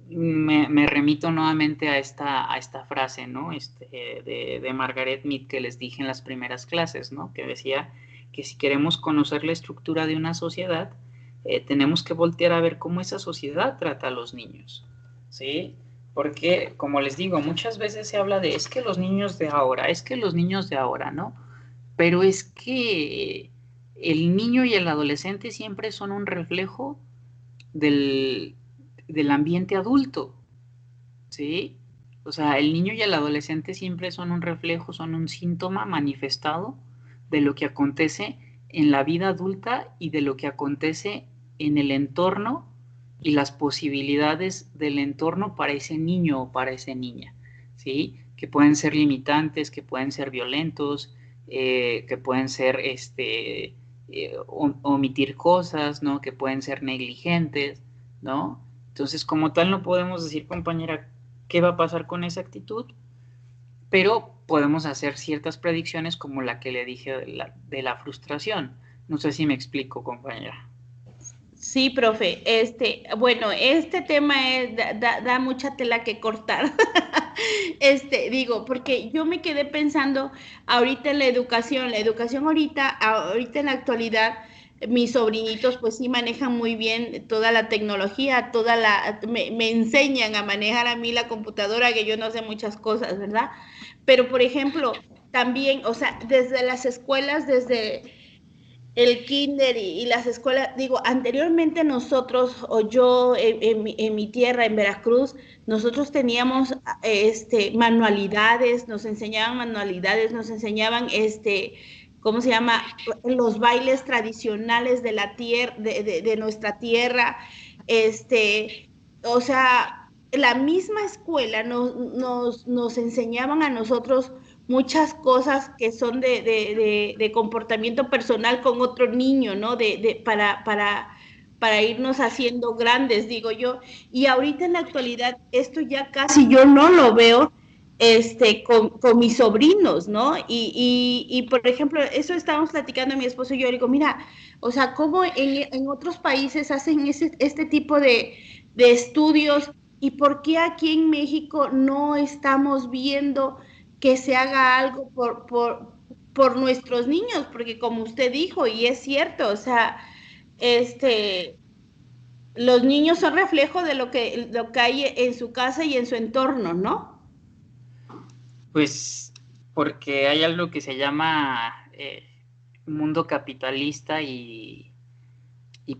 me remito nuevamente a esta frase, ¿no? De Margaret Mead que les dije en las primeras clases, ¿no? Que decía que si queremos conocer la estructura de una sociedad, tenemos que voltear a ver cómo esa sociedad trata a los niños, ¿sí? Porque, como les digo, muchas veces se habla de, es que los niños de ahora, ¿no? Pero es que el niño y el adolescente siempre son un reflejo del ambiente adulto, ¿sí? O sea, el niño y el adolescente siempre son un reflejo, son un síntoma manifestado de lo que acontece en la vida adulta y de lo que acontece en el entorno y las posibilidades del entorno para ese niño o para esa niña, ¿sí? Que pueden ser limitantes, que pueden ser violentos, que pueden ser omitir cosas, ¿no? Que pueden ser negligentes, ¿no? Entonces, como tal, no podemos decir, compañera, qué va a pasar con esa actitud, pero podemos hacer ciertas predicciones como la que le dije de la frustración. No sé si me explico, compañera. Sí, profe. Bueno, este tema da mucha tela que cortar. Digo, porque yo me quedé pensando ahorita en la educación ahorita en la actualidad, mis sobrinitos pues sí manejan muy bien toda la tecnología, me enseñan a manejar a mí la computadora, que yo no sé muchas cosas, ¿verdad? Pero, por ejemplo, también, o sea, desde las escuelas, desde el kinder y las escuelas, digo, anteriormente nosotros, o yo en mi tierra, en Veracruz, nosotros teníamos manualidades, nos enseñaban manualidades, nos enseñaban ¿cómo se llama? Los bailes tradicionales de la tierra, de nuestra tierra, o sea, la misma escuela nos enseñaban a nosotros muchas cosas que son de comportamiento personal con otro niño, ¿no? Para irnos haciendo grandes, digo yo. Y ahorita en la actualidad, esto ya casi yo no lo veo con mis sobrinos, ¿no? Y por ejemplo, eso estábamos platicando mi esposo y yo, le digo, mira, o sea, cómo en otros países hacen este tipo de estudios y por qué aquí en México no estamos viendo que se haga algo por nuestros niños, porque como usted dijo, y es cierto, o sea, los niños son reflejo de lo que hay en su casa y en su entorno, ¿no? Pues porque hay algo que se llama mundo capitalista y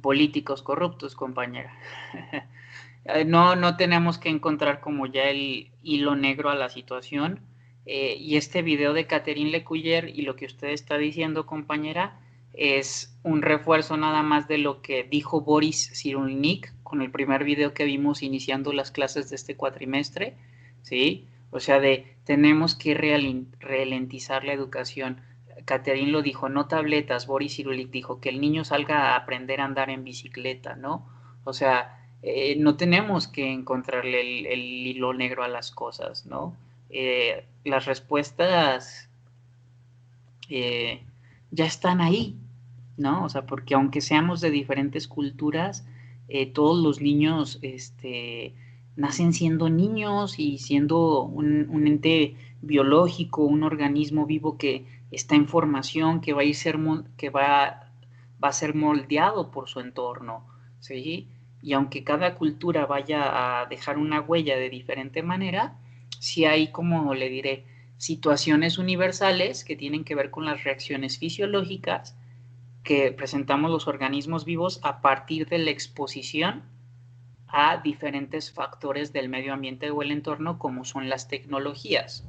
políticos corruptos, compañera. No tenemos que encontrar como ya el hilo negro a la situación. Y este video de Catherine Lecuyer y lo que usted está diciendo, compañera, es un refuerzo nada más de lo que dijo Boris Cyrulnik con el primer video que vimos iniciando las clases de este cuatrimestre, ¿sí? O sea, tenemos que ralentizar la educación. Catherine lo dijo, no tabletas. Boris Cyrulnik dijo que el niño salga a aprender a andar en bicicleta, ¿no? O sea, no tenemos que encontrarle el hilo negro a las cosas, ¿no? Las respuestas ya están ahí, ¿no? O sea, porque aunque seamos de diferentes culturas, todos los niños nacen siendo niños y siendo un ente biológico, un organismo vivo que está en formación, que va a ser moldeado por su entorno, ¿sí? Y aunque cada cultura vaya a dejar una huella de diferente manera, sí hay, como le diré, situaciones universales que tienen que ver con las reacciones fisiológicas que presentamos los organismos vivos a partir de la exposición a diferentes factores del medio ambiente o el entorno, como son las tecnologías,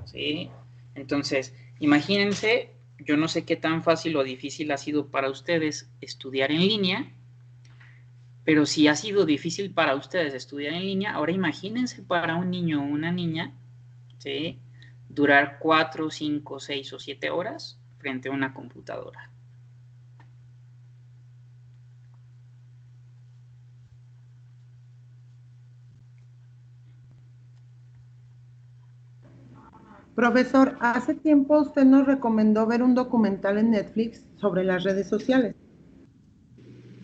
¿sí? Entonces, imagínense, yo no sé qué tan fácil o difícil ha sido para ustedes estudiar en línea, Pero si ha sido difícil para ustedes estudiar en línea, ahora imagínense para un niño o una niña, ¿sí?, durar 4, 5, 6 o 7 horas frente a una computadora. Profesor, hace tiempo usted nos recomendó ver un documental en Netflix sobre las redes sociales.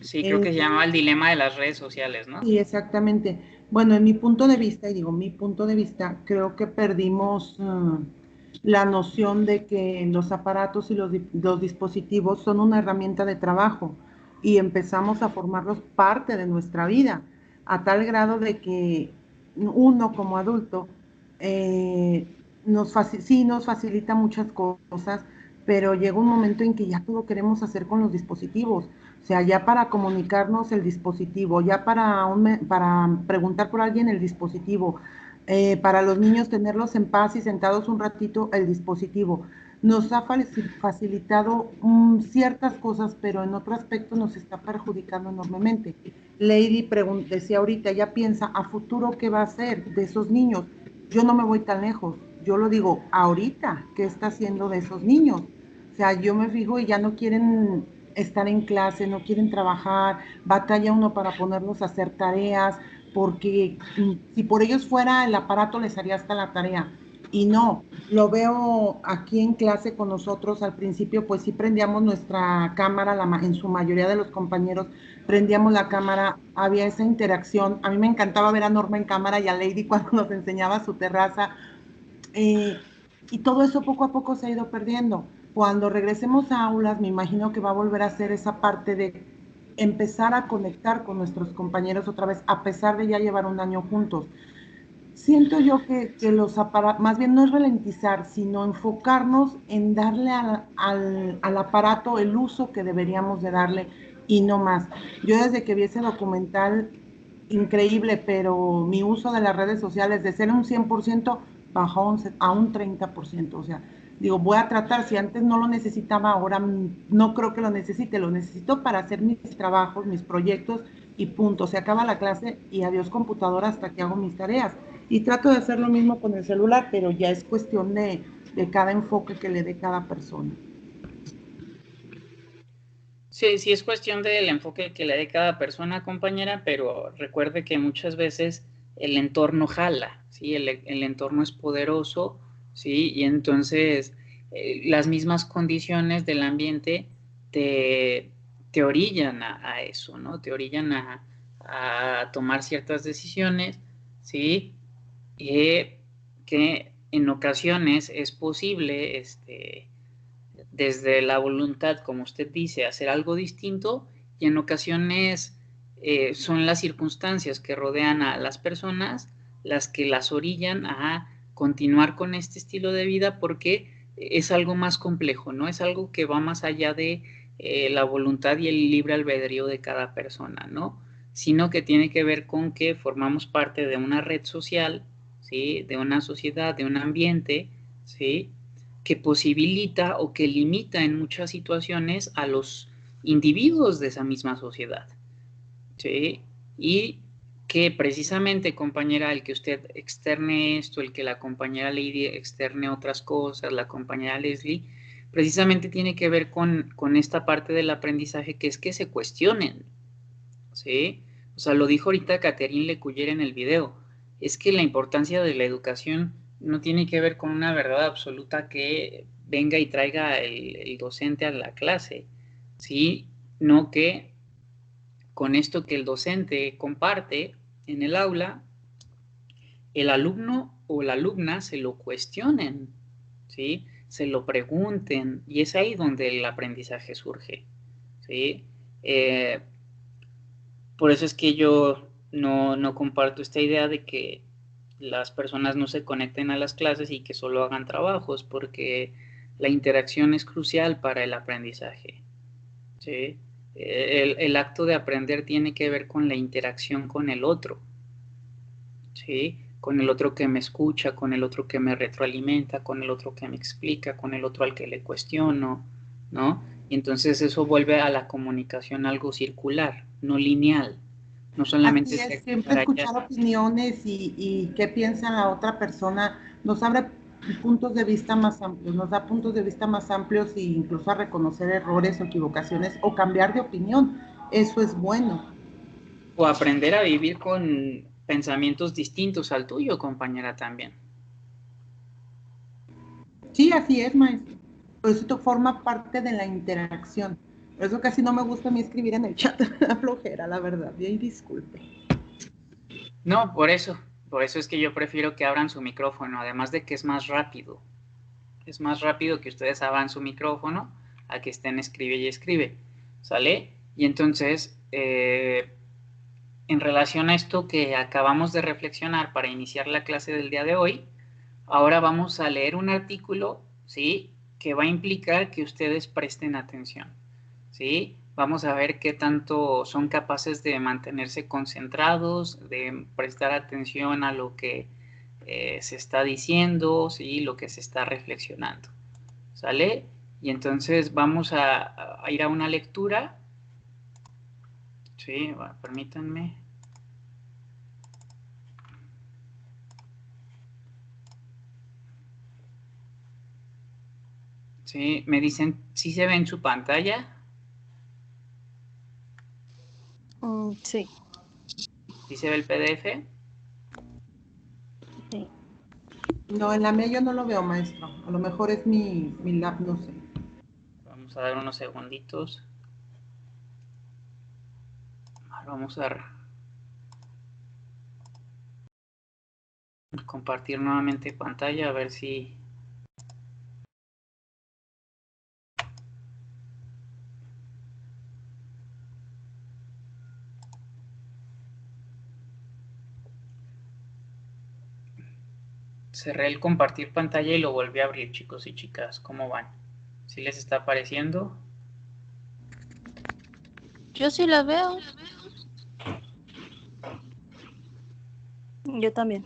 Sí, creo que se llama El dilema de las redes sociales, ¿no? Sí, exactamente. Bueno, en mi punto de vista, y digo mi punto de vista, creo que perdimos la noción de que los aparatos y los dispositivos son una herramienta de trabajo y empezamos a formarlos parte de nuestra vida, a tal grado de que uno como adulto sí nos facilita muchas cosas, pero llega un momento en que ya todo queremos hacer con los dispositivos. O sea, ya para comunicarnos el dispositivo, ya para preguntar por alguien el dispositivo, para los niños tenerlos en paz y sentados un ratito el dispositivo. Nos ha facilitado ciertas cosas, pero en otro aspecto nos está perjudicando enormemente. Lady decía ahorita, ella piensa a futuro qué va a hacer de esos niños. Yo no me voy tan lejos, yo lo digo ahorita, ¿qué está haciendo de esos niños? O sea, yo me fijo y ya no quieren estar en clase, no quieren trabajar, batalla uno para ponerlos a hacer tareas, porque si por ellos fuera el aparato les haría hasta la tarea. Y no, lo veo aquí en clase con nosotros, al principio pues sí prendíamos nuestra cámara, en su mayoría de los compañeros prendíamos la cámara, había esa interacción, a mí me encantaba ver a Norma en cámara y a Lady cuando nos enseñaba su terraza, y todo eso poco a poco se ha ido perdiendo. Cuando regresemos a aulas, me imagino que va a volver a ser esa parte de empezar a conectar con nuestros compañeros otra vez, a pesar de ya llevar un año juntos. Siento yo que los aparatos, más bien no es ralentizar, sino enfocarnos en darle al aparato el uso que deberíamos de darle y no más. Yo desde que vi ese documental, increíble, pero mi uso de las redes sociales de ser un 100% bajó a un 30%. O sea, digo, voy a tratar, si antes no lo necesitaba, ahora no creo que lo necesito para hacer mis trabajos, mis proyectos y punto. Se acaba la clase y adiós computadora hasta que hago mis tareas. Y trato de hacer lo mismo con el celular, pero ya es cuestión de cada enfoque que le dé cada persona. Sí, sí es cuestión del enfoque que le dé cada persona, compañera, pero recuerde que muchas veces el entorno jala, ¿sí? El entorno es poderoso, ¿sí? Y entonces las mismas condiciones del ambiente te orillan a eso, ¿no? Te orillan a tomar ciertas decisiones, ¿sí? Que en ocasiones es posible, desde la voluntad, como usted dice, hacer algo distinto, y en ocasiones son las circunstancias que rodean a las personas las que las orillan a continuar con este estilo de vida, porque es algo más complejo, ¿no? Es algo que va más allá de la voluntad y el libre albedrío de cada persona, ¿no? Sino que tiene que ver con que formamos parte de una red social, ¿sí? De una sociedad, de un ambiente, ¿sí? Que posibilita o que limita en muchas situaciones a los individuos de esa misma sociedad, ¿sí? Y que precisamente, compañera, el que usted externe esto, el que la compañera Lady externe otras cosas, la compañera Leslie, precisamente tiene que ver con esta parte del aprendizaje, que es que se cuestionen, ¿sí? O sea, lo dijo ahorita Catherine Lecuyer en el video, es que la importancia de la educación no tiene que ver con una verdad absoluta que venga y traiga el docente a la clase, ¿sí? No que con esto que el docente comparte en el aula, el alumno o la alumna se lo cuestionen, ¿sí? Se lo pregunten, y es ahí donde el aprendizaje surge, ¿sí? Por eso es que yo no comparto esta idea de que las personas no se conecten a las clases y que solo hagan trabajos, porque la interacción es crucial para el aprendizaje, ¿sí? El acto de aprender tiene que ver con la interacción con el otro, ¿sí? Con el otro que me escucha, con el otro que me retroalimenta, con el otro que me explica, con el otro al que le cuestiono, ¿no? Y entonces eso vuelve a la comunicación algo circular, no lineal, No solamente Así es, es siempre para escuchar allá. opiniones y qué piensa la otra persona nos abre puntos de vista más amplios, nos da puntos de vista más amplios e incluso a reconocer errores o equivocaciones o cambiar de opinión. Eso es bueno. O aprender a vivir con pensamientos distintos al tuyo, compañera, también. Sí, así es, maestro. Por eso esto forma parte de la interacción. Por eso casi no me gusta a mí escribir en el chat. La flojera, la verdad. Y disculpe. No, por eso es que yo prefiero que abran su micrófono, además de que es más rápido. Es más rápido que ustedes abran su micrófono a que estén escribe y escribe, ¿sale? Y entonces, en relación a esto que acabamos de reflexionar para iniciar la clase del día de hoy, ahora vamos a leer un artículo, ¿sí? Que va a implicar que ustedes presten atención, ¿sí? Vamos a ver qué tanto son capaces de mantenerse concentrados, de prestar atención a lo que se está diciendo, ¿sí? Lo que se está reflexionando, ¿sale? Y entonces vamos a ir a una lectura, ¿sí? Bueno, permítanme. Sí, me dicen, ¿sí se ve en su pantalla? Sí, ¿Sí se ve el PDF? sí. No, en la mía yo no lo veo, maestro. A lo mejor es mi lab, no sé. Vamos a dar unos segunditos. Vamos a compartir nuevamente pantalla a ver si... Cerré el compartir pantalla y lo volví a abrir, chicos y chicas. ¿Cómo van? ¿Sí les está apareciendo? Yo sí la veo. Yo también.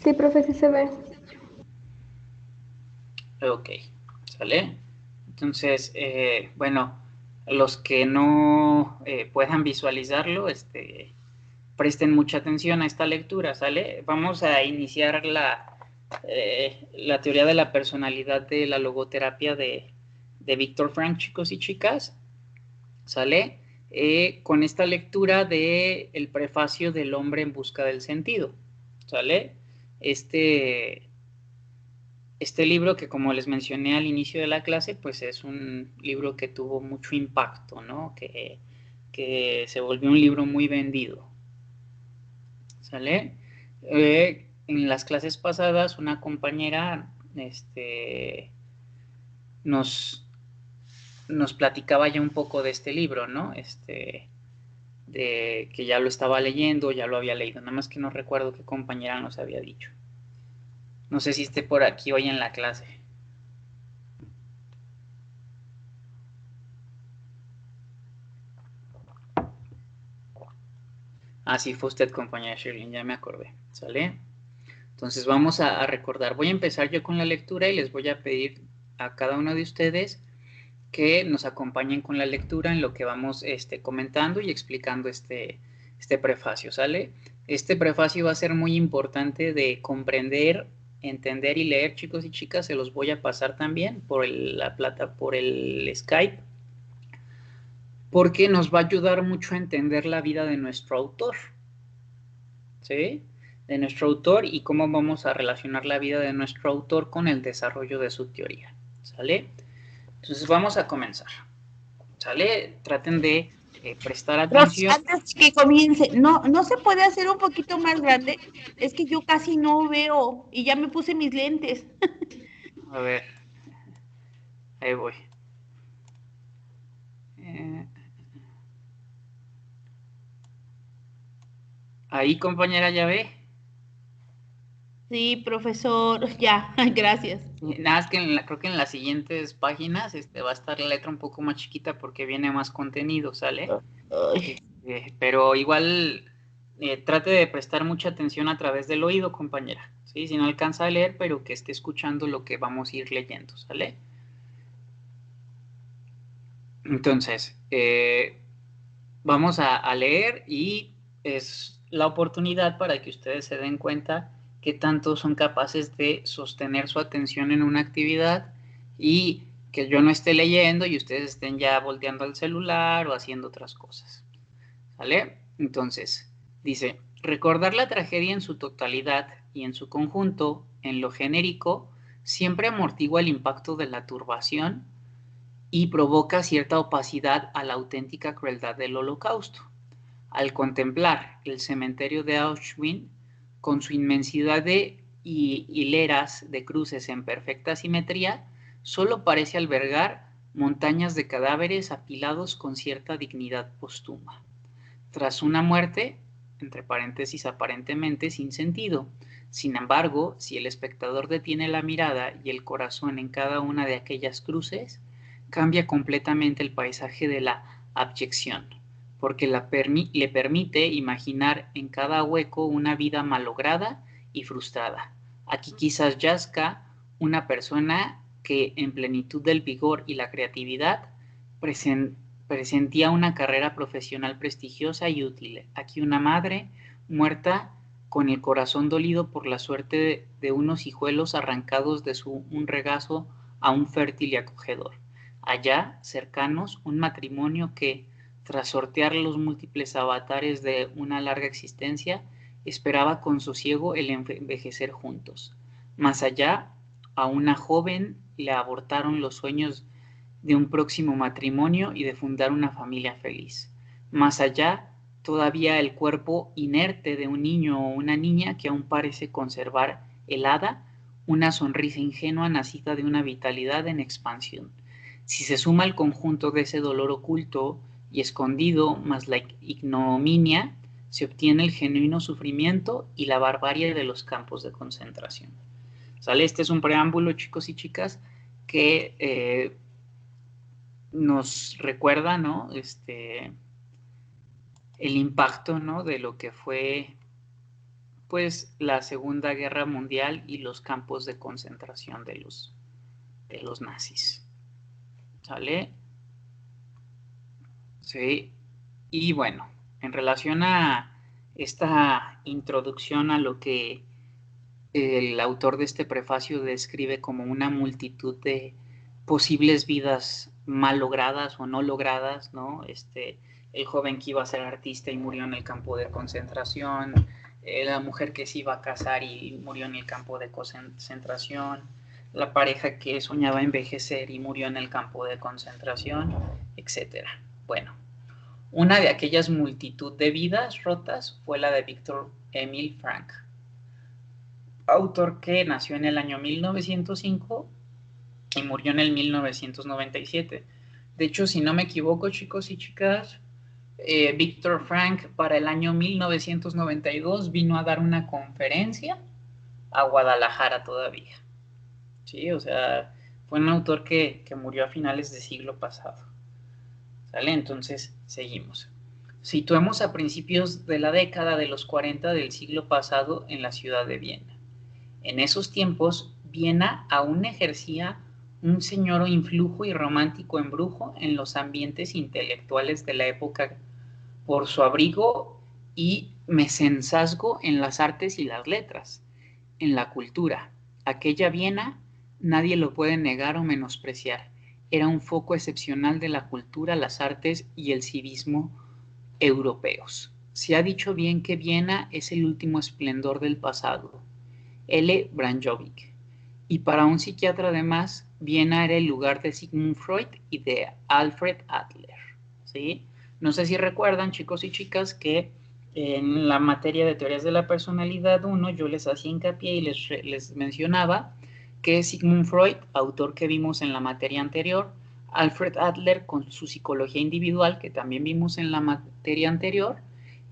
Sí, profe, sí se ve. Ok, ¿sale? Entonces, bueno, los que no puedan visualizarlo, presten mucha atención a esta lectura, ¿sale? Vamos a iniciar la teoría de la personalidad de la logoterapia de Víctor Frank, chicos y chicas, ¿sale? Con esta lectura de el prefacio del hombre en busca del sentido, ¿sale? Este libro que, como les mencioné al inicio de la clase, pues es un libro que tuvo mucho impacto, ¿no? Que se volvió un libro muy vendido, ¿sale? En las clases pasadas una compañera nos platicaba ya un poco de este libro, ¿no? De que ya lo estaba leyendo, ya lo había leído, nada más que no recuerdo qué compañera nos había dicho. No sé si esté por aquí hoy en la clase. Ah, sí, fue usted, compañera Shirley, ya me acordé, ¿sale? Entonces vamos a recordar. Voy a empezar yo con la lectura y les voy a pedir a cada uno de ustedes que nos acompañen con la lectura en lo que vamos comentando y explicando este prefacio, ¿sale? Este prefacio va a ser muy importante de comprender, entender y leer, chicos y chicas. Se los voy a pasar también por el Skype, porque nos va a ayudar mucho a entender la vida de nuestro autor, ¿sí? De nuestro autor y cómo vamos a relacionar la vida de nuestro autor con el desarrollo de su teoría, ¿sale? Entonces vamos a comenzar, ¿sale? Traten de prestar atención. Antes que comience, no se puede hacer un poquito más grande. Es que yo casi no veo y ya me puse mis lentes. A ver, ahí voy. Ahí, compañera, ya ve. Sí, profesor, ya, gracias. Nada, es que creo que en las siguientes páginas va a estar la letra un poco más chiquita porque viene más contenido, ¿sale? Pero igual trate de prestar mucha atención a través del oído, compañera, ¿sí? Si no alcanza a leer, pero que esté escuchando lo que vamos a ir leyendo, ¿sale? Entonces, vamos a leer y es la oportunidad para que ustedes se den cuenta qué tanto son capaces de sostener su atención en una actividad y que yo no esté leyendo y ustedes estén ya volteando al celular o haciendo otras cosas. ¿Vale? Entonces, dice, recordar la tragedia en su totalidad y en su conjunto, en lo genérico, siempre amortigua el impacto de la turbación y provoca cierta opacidad a la auténtica crueldad del Holocausto. Al contemplar el cementerio de Auschwitz, con su inmensidad de hileras de cruces en perfecta simetría, solo parece albergar montañas de cadáveres apilados con cierta dignidad póstuma. Tras una muerte, entre paréntesis aparentemente sin sentido. Sin embargo, si el espectador detiene la mirada y el corazón en cada una de aquellas cruces, cambia completamente el paisaje de la abyección, porque le permite imaginar en cada hueco una vida malograda y frustrada. Aquí quizás yazca una persona que en plenitud del vigor y la creatividad presentía una carrera profesional prestigiosa y útil. Aquí una madre muerta con el corazón dolido por la suerte de unos hijuelos arrancados de un regazo a un fértil y acogedor. Allá, cercanos, un matrimonio que, tras sortear los múltiples avatares de una larga existencia, esperaba con sosiego el envejecer juntos. Más allá, a una joven le abortaron los sueños de un próximo matrimonio y de fundar una familia feliz. Más allá, todavía el cuerpo inerte de un niño o una niña que aún parece conservar helada una sonrisa ingenua nacida de una vitalidad en expansión. Si se suma al conjunto de ese dolor oculto y escondido más la ignominia, se obtiene el genuino sufrimiento y la barbarie de los campos de concentración. ¿Sale? Este es un preámbulo, chicos y chicas, que nos recuerda, ¿no? El impacto, ¿no? De lo que fue, pues, la Segunda Guerra Mundial y los campos de concentración de los nazis. ¿Sale? Sí. Y bueno, en relación a esta introducción a lo que el autor de este prefacio describe como una multitud de posibles vidas mal logradas o no logradas, ¿no? El joven que iba a ser artista y murió en el campo de concentración, la mujer que se iba a casar y murió en el campo de concentración, la pareja que soñaba envejecer y murió en el campo de concentración, etc. Bueno, una de aquellas multitud de vidas rotas fue la de Viktor Emil Frank, autor que nació en el año 1905 y murió en el 1997. De hecho, si no me equivoco, chicos y chicas, Viktor Frank para el año 1992 vino a dar una conferencia a Guadalajara todavía. Sí, o sea, fue un autor que murió a finales del siglo pasado. ¿Sale? Entonces, seguimos. Situemos a principios de la década de los 40 del siglo pasado en la ciudad de Viena. En esos tiempos, Viena aún ejercía un señoro influjo y romántico embrujo en los ambientes intelectuales de la época por su abrigo y mecenazgo en las artes y las letras, en la cultura. Aquella Viena, nadie lo puede negar o menospreciar, era un foco excepcional de la cultura, las artes y el civismo europeos. Se ha dicho bien que Viena es el último esplendor del pasado. L. Branjovic. Y para un psiquiatra además, Viena era el lugar de Sigmund Freud y de Alfred Adler. ¿Sí? No sé si recuerdan, chicos y chicas, que en la materia de teorías de la personalidad 1 yo les hacía hincapié y les mencionaba que Sigmund Freud, autor que vimos en la materia anterior, Alfred Adler con su psicología individual, que también vimos en la materia anterior,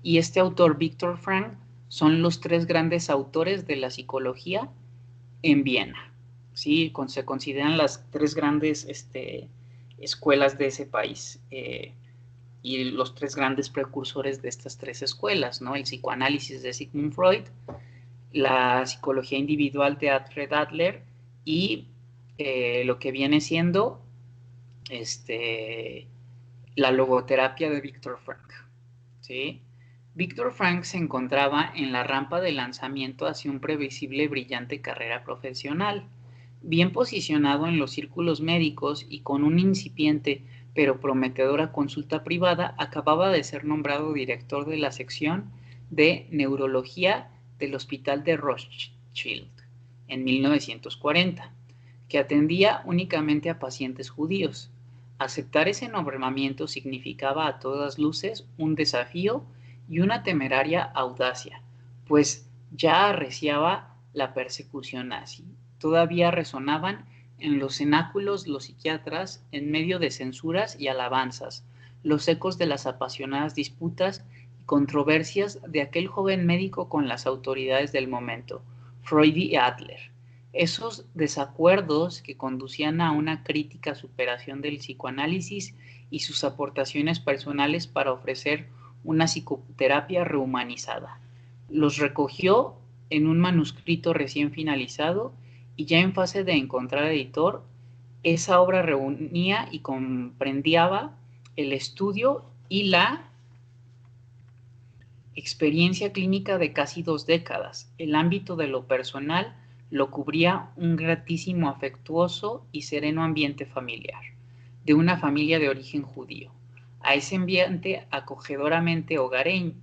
y este autor, Viktor Frank, son los tres grandes autores de la psicología en Viena. ¿Sí? Se consideran las tres grandes escuelas de ese país y los tres grandes precursores de estas tres escuelas, ¿no? El psicoanálisis de Sigmund Freud, la psicología individual de Alfred Adler y lo que viene siendo la logoterapia de Viktor Frankl, ¿sí? Viktor Frankl se encontraba en la rampa de lanzamiento hacia un previsible brillante carrera profesional. Bien posicionado en los círculos médicos y con una incipiente pero prometedora consulta privada, acababa de ser nombrado director de la sección de neurología del Hospital de Rothschild en 1940, que atendía únicamente a pacientes judíos. Aceptar ese nombramiento significaba a todas luces un desafío y una temeraria audacia, pues ya arreciaba la persecución nazi. Todavía resonaban en los cenáculos los psiquiatras en medio de censuras y alabanzas, los ecos de las apasionadas disputas y controversias de aquel joven médico con las autoridades del momento, Freud y Adler. Esos desacuerdos que conducían a una crítica superación del psicoanálisis y sus aportaciones personales para ofrecer una psicoterapia rehumanizada. Los recogió en un manuscrito recién finalizado y ya en fase de encontrar editor. Esa obra reunía y comprendía el estudio y la experiencia clínica de casi 2 décadas. El ámbito de lo personal lo cubría un gratísimo, afectuoso y sereno ambiente familiar, de una familia de origen judío. A ese ambiente acogedoramente hogareño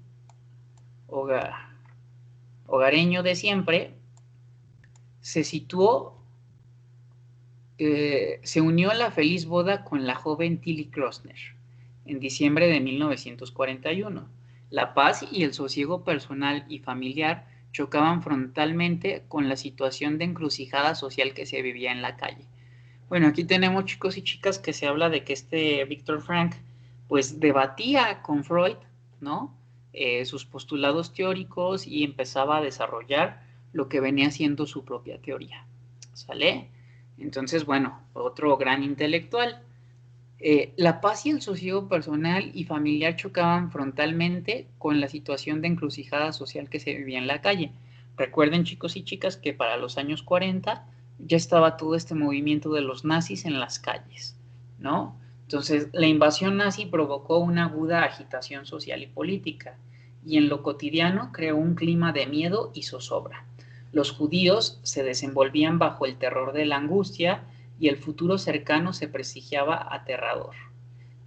de siempre, se unió a la feliz boda con la joven Tilly Krosner en diciembre de 1941. La paz y el sosiego personal y familiar chocaban frontalmente con la situación de encrucijada social que se vivía en la calle. Bueno, aquí tenemos, chicos y chicas, que se habla de que Viktor Frankl pues debatía con Freud, ¿no? Sus postulados teóricos y empezaba a desarrollar lo que venía siendo su propia teoría, ¿sale? Entonces, bueno, otro gran intelectual. La paz y el sosiego personal y familiar chocaban frontalmente con la situación de encrucijada social que se vivía en la calle. Recuerden, chicos y chicas, que para los años 40 ya estaba todo este movimiento de los nazis en las calles, ¿no? Entonces, la invasión nazi provocó una aguda agitación social y política, y en lo cotidiano creó un clima de miedo y zozobra. Los judíos se desenvolvían bajo el terror de la angustia y el futuro cercano se prestigiaba aterrador.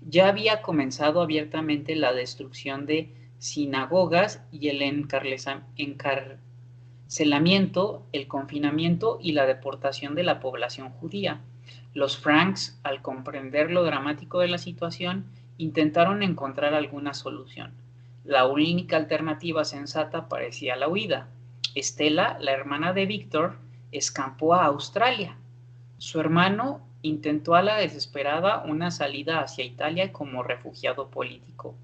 Ya había comenzado abiertamente la destrucción de sinagogas y el encarcelamiento, el confinamiento y la deportación de la población judía. Los Franks, al comprender lo dramático de la situación, intentaron encontrar alguna solución. La única alternativa sensata parecía la huida. Estela, la hermana de Víctor, escapó a Australia. Su hermano intentó a la desesperada una salida hacia Italia como refugiado político,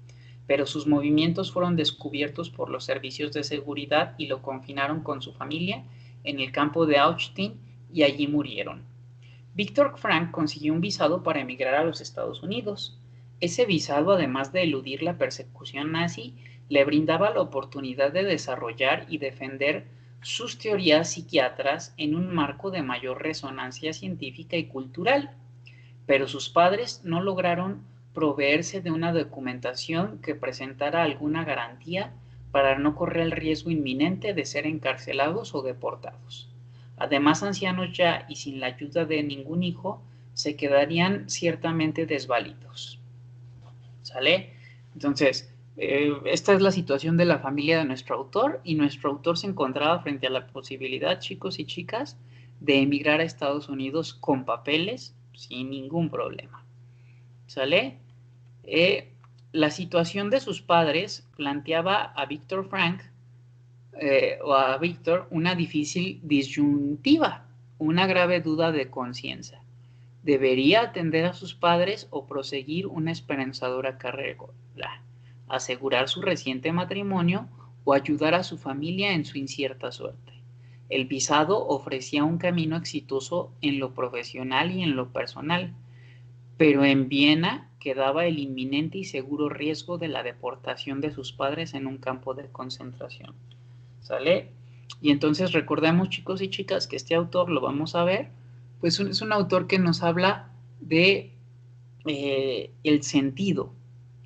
pero sus movimientos fueron descubiertos por los servicios de seguridad y lo confinaron con su familia en el campo de Auschwitz y allí murieron. Viktor Frankl consiguió un visado para emigrar a los Estados Unidos. Ese visado, además de eludir la persecución nazi, le brindaba la oportunidad de desarrollar y defender sus teorías psiquiatras en un marco de mayor resonancia científica y cultural, pero sus padres no lograron proveerse de una documentación que presentara alguna garantía para no correr el riesgo inminente de ser encarcelados o deportados. Además, ancianos ya y sin la ayuda de ningún hijo, se quedarían ciertamente desvalidos. ¿Sale? Entonces, esta es la situación de la familia de nuestro autor, y nuestro autor se encontraba frente a la posibilidad, chicos y chicas, de emigrar a Estados Unidos con papeles sin ningún problema. ¿Sale? La situación de sus padres planteaba a Viktor Frankl o a Víctor una difícil disyuntiva, una grave duda de conciencia. ¿Debería atender a sus padres o proseguir una esperanzadora carrera? ¿Asegurar su reciente matrimonio o ayudar a su familia en su incierta suerte? El visado ofrecía un camino exitoso en lo profesional y en lo personal, pero en Viena quedaba el inminente y seguro riesgo de la deportación de sus padres en un campo de concentración. ¿Sale? Y entonces recordemos, chicos y chicas, que este autor, lo vamos a ver, pues es un autor que nos habla de el sentido,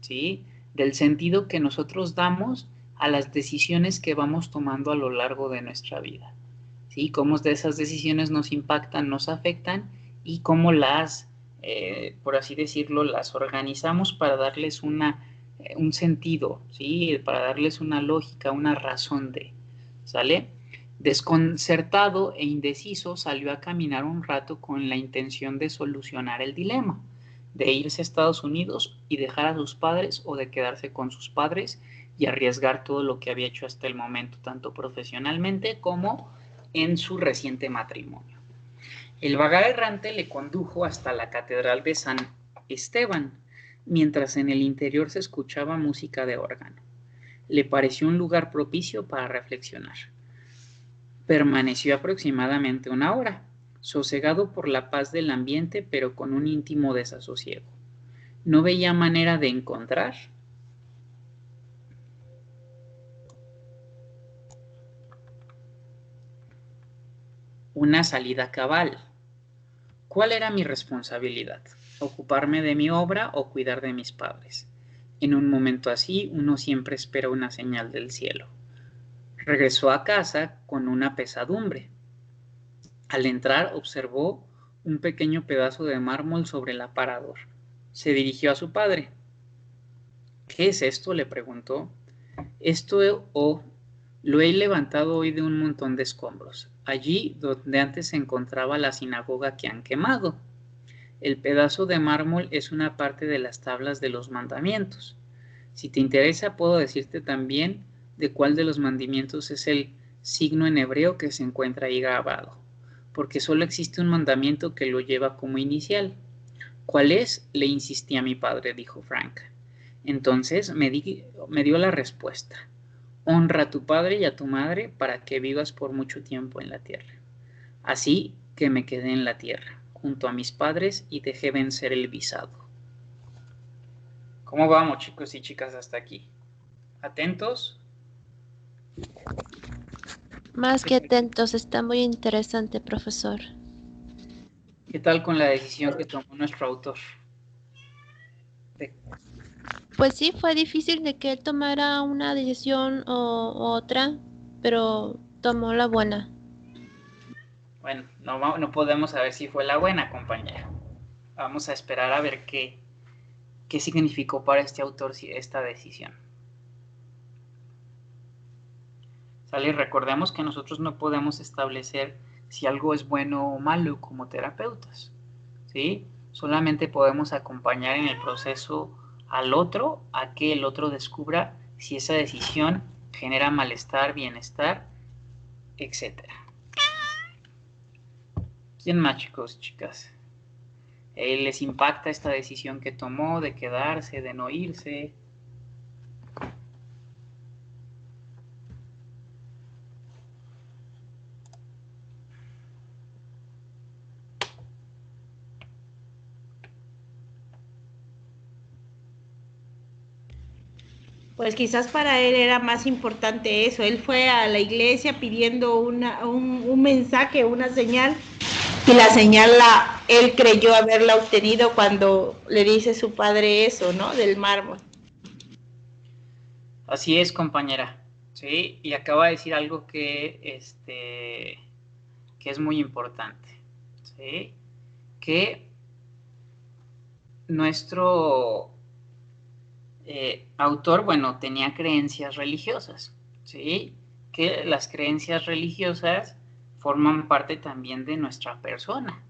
¿sí? Del sentido que nosotros damos a las decisiones que vamos tomando a lo largo de nuestra vida, ¿sí? Cómo de esas decisiones nos impactan, nos afectan y cómo las, por así decirlo, las organizamos para darles un sentido, ¿sí? Para darles una lógica, una razón de, ¿sale? Desconcertado e indeciso, salió a caminar un rato con la intención de solucionar el dilema, de irse a Estados Unidos y dejar a sus padres o de quedarse con sus padres y arriesgar todo lo que había hecho hasta el momento, tanto profesionalmente como en su reciente matrimonio. El vagar errante le condujo hasta la Catedral de San Esteban, mientras en el interior se escuchaba música de órgano. Le pareció un lugar propicio para reflexionar. Permaneció aproximadamente 1 hora, sosegado por la paz del ambiente, pero con un íntimo desasosiego. No veía manera de encontrar una salida cabal. ¿Cuál era mi responsabilidad? ¿Ocuparme de mi obra o cuidar de mis padres? En un momento así, uno siempre espera una señal del cielo. Regresó a casa con una pesadumbre. Al entrar, observó un pequeño pedazo de mármol sobre el aparador. Se dirigió a su padre. ¿Qué es esto?, le preguntó. Esto lo he levantado hoy de un montón de escombros, allí donde antes se encontraba la sinagoga que han quemado. El pedazo de mármol es una parte de las tablas de los mandamientos. Si te interesa, puedo decirte también de cuál de los mandamientos es el signo en hebreo que se encuentra ahí grabado, porque solo existe un mandamiento que lo lleva como inicial. ¿Cuál es?, le insistía mi padre, dijo Frank. Entonces me dio la respuesta. Honra a tu padre y a tu madre para que vivas por mucho tiempo en la tierra. Así que me quedé en la tierra, junto a mis padres, y dejé vencer el visado. ¿Cómo vamos, chicos y chicas, hasta aquí? ¿Atentos? Más que atentos, está muy interesante, profesor. ¿Qué tal con la decisión que tomó nuestro autor? Pues sí, fue difícil de que él tomara una decisión o otra, pero tomó la buena. Bueno, no podemos saber si fue la buena, compañera. Vamos a esperar a ver qué significó para este autor esta decisión. ¿Sale? Recordemos que nosotros no podemos establecer si algo es bueno o malo como terapeutas, ¿sí? Solamente podemos acompañar en el proceso al otro a que el otro descubra si esa decisión genera malestar, bienestar, etc. ¿Quién más, chicos, chicas? ¿Les impacta esta decisión que tomó de quedarse, de no irse? Pues quizás para él era más importante eso. Él fue a la iglesia pidiendo un mensaje, una señal, y la señal él creyó haberla obtenido cuando le dice su padre eso, ¿no? Del mármol. Así es, compañera. Sí, y acaba de decir algo que es muy importante. ¿Sí? Que nuestro autor, bueno, tenía creencias religiosas, ¿sí? Que las creencias religiosas forman parte también de nuestra persona,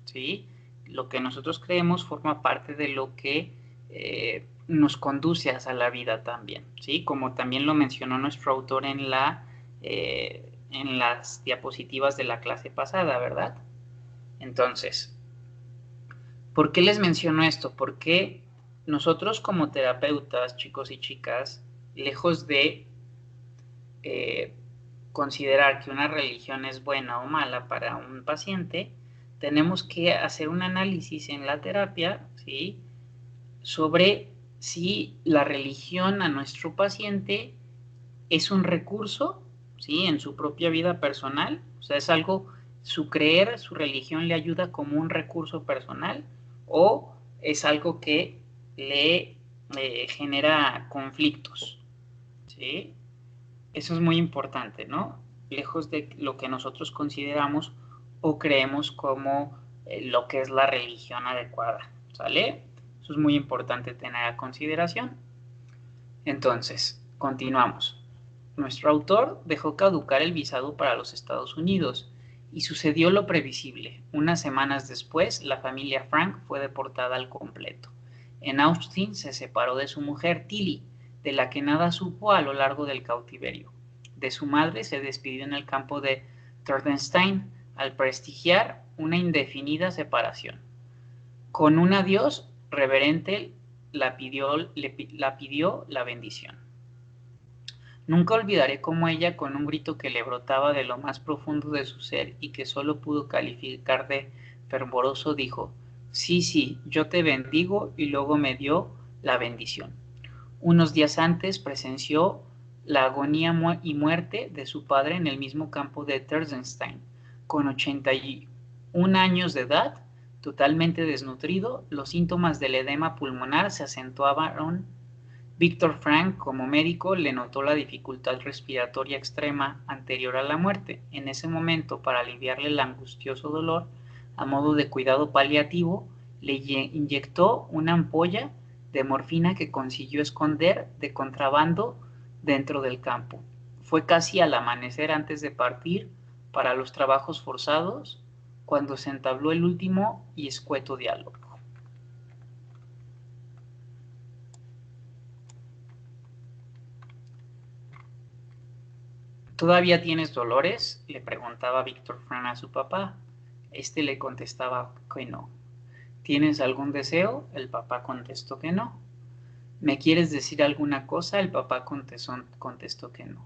¿sí? Lo que nosotros creemos forma parte de lo que nos conduce hacia la vida también, ¿sí? Como también lo mencionó nuestro autor en las diapositivas de la clase pasada, ¿verdad? Entonces, ¿por qué les menciono esto? Porque nosotros como terapeutas, chicos y chicas, lejos de considerar que una religión es buena o mala para un paciente, tenemos que hacer un análisis en la terapia, ¿sí?, sobre si la religión a nuestro paciente es un recurso, ¿sí?, en su propia vida personal, o sea, es algo, su religión le ayuda como un recurso personal, o es algo que le genera conflictos, ¿sí? Eso es muy importante, ¿no? Lejos de lo que nosotros consideramos o creemos como lo que es la religión adecuada, ¿sale? Eso es muy importante tener a consideración. Entonces, continuamos. Nuestro autor dejó caducar el visado para los Estados Unidos y sucedió lo previsible. Unas semanas después, la familia Frank fue deportada al completo. En Austin se separó de su mujer Tilly, de la que nada supo a lo largo del cautiverio. De su madre se despidió en el campo de Turdenstein al prestigiar una indefinida separación. Con un adiós reverente la pidió la bendición. Nunca olvidaré cómo ella, con un grito que le brotaba de lo más profundo de su ser y que solo pudo calificar de fervoroso, dijo: sí, sí, yo te bendigo, y luego me dio la bendición. Unos días antes presenció la agonía y muerte de su padre en el mismo campo de Turdenstein. Con 81 años de edad, totalmente desnutrido, los síntomas del edema pulmonar se acentuaron. Víctor Frank, como médico, le notó la dificultad respiratoria extrema anterior a la muerte. En ese momento, para aliviarle el angustioso dolor, a modo de cuidado paliativo, le inyectó una ampolla de morfina que consiguió esconder de contrabando dentro del campo. Fue casi al amanecer, antes de partir para los trabajos forzados, cuando se entabló el último y escueto diálogo. ¿Todavía tienes dolores?, le preguntaba Víctor Frank a su papá. Este le contestaba que no. ¿Tienes algún deseo? El papá contestó que no. ¿Me quieres decir alguna cosa? El papá contestó que no.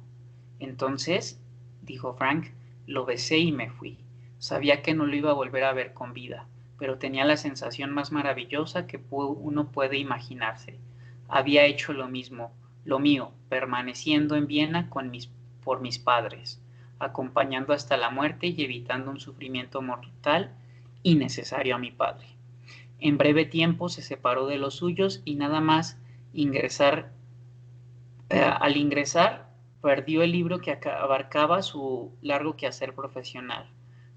Entonces, dijo Frank, lo besé y me fui. Sabía que no lo iba a volver a ver con vida, pero tenía la sensación más maravillosa que uno puede imaginarse. Había hecho lo mismo, lo mío, permaneciendo en Viena por mis padres, acompañando hasta la muerte y evitando un sufrimiento mortal innecesario a mi padre. En breve tiempo se separó de los suyos y nada más al ingresar perdió el libro que abarcaba su largo quehacer profesional.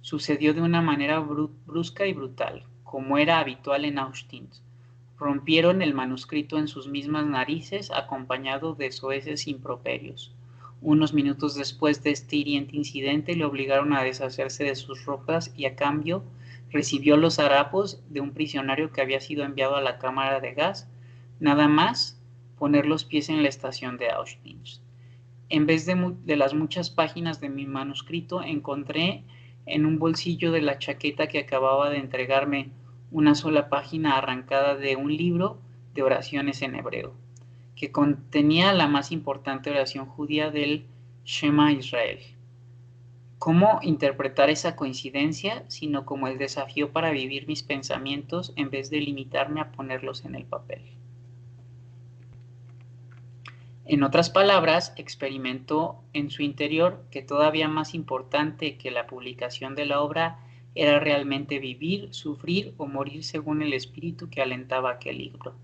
Sucedió de una manera brusca y brutal, como era habitual en Austin. Rompieron el manuscrito en sus mismas narices, acompañado de soeces improperios. Unos minutos después de este hiriente incidente le obligaron a deshacerse de sus ropas y a cambio recibió los harapos de un prisionero que había sido enviado a la cámara de gas, nada más poner los pies en la estación de Auschwitz. En vez de las muchas páginas de mi manuscrito, encontré en un bolsillo de la chaqueta que acababa de entregarme una sola página arrancada de un libro de oraciones en hebreo, que contenía la más importante oración judía del Shema Israel. ¿Cómo interpretar esa coincidencia, sino como el desafío para vivir mis pensamientos en vez de limitarme a ponerlos en el papel? En otras palabras, experimentó en su interior que todavía más importante que la publicación de la obra era realmente vivir, sufrir o morir según el espíritu que alentaba aquel libro.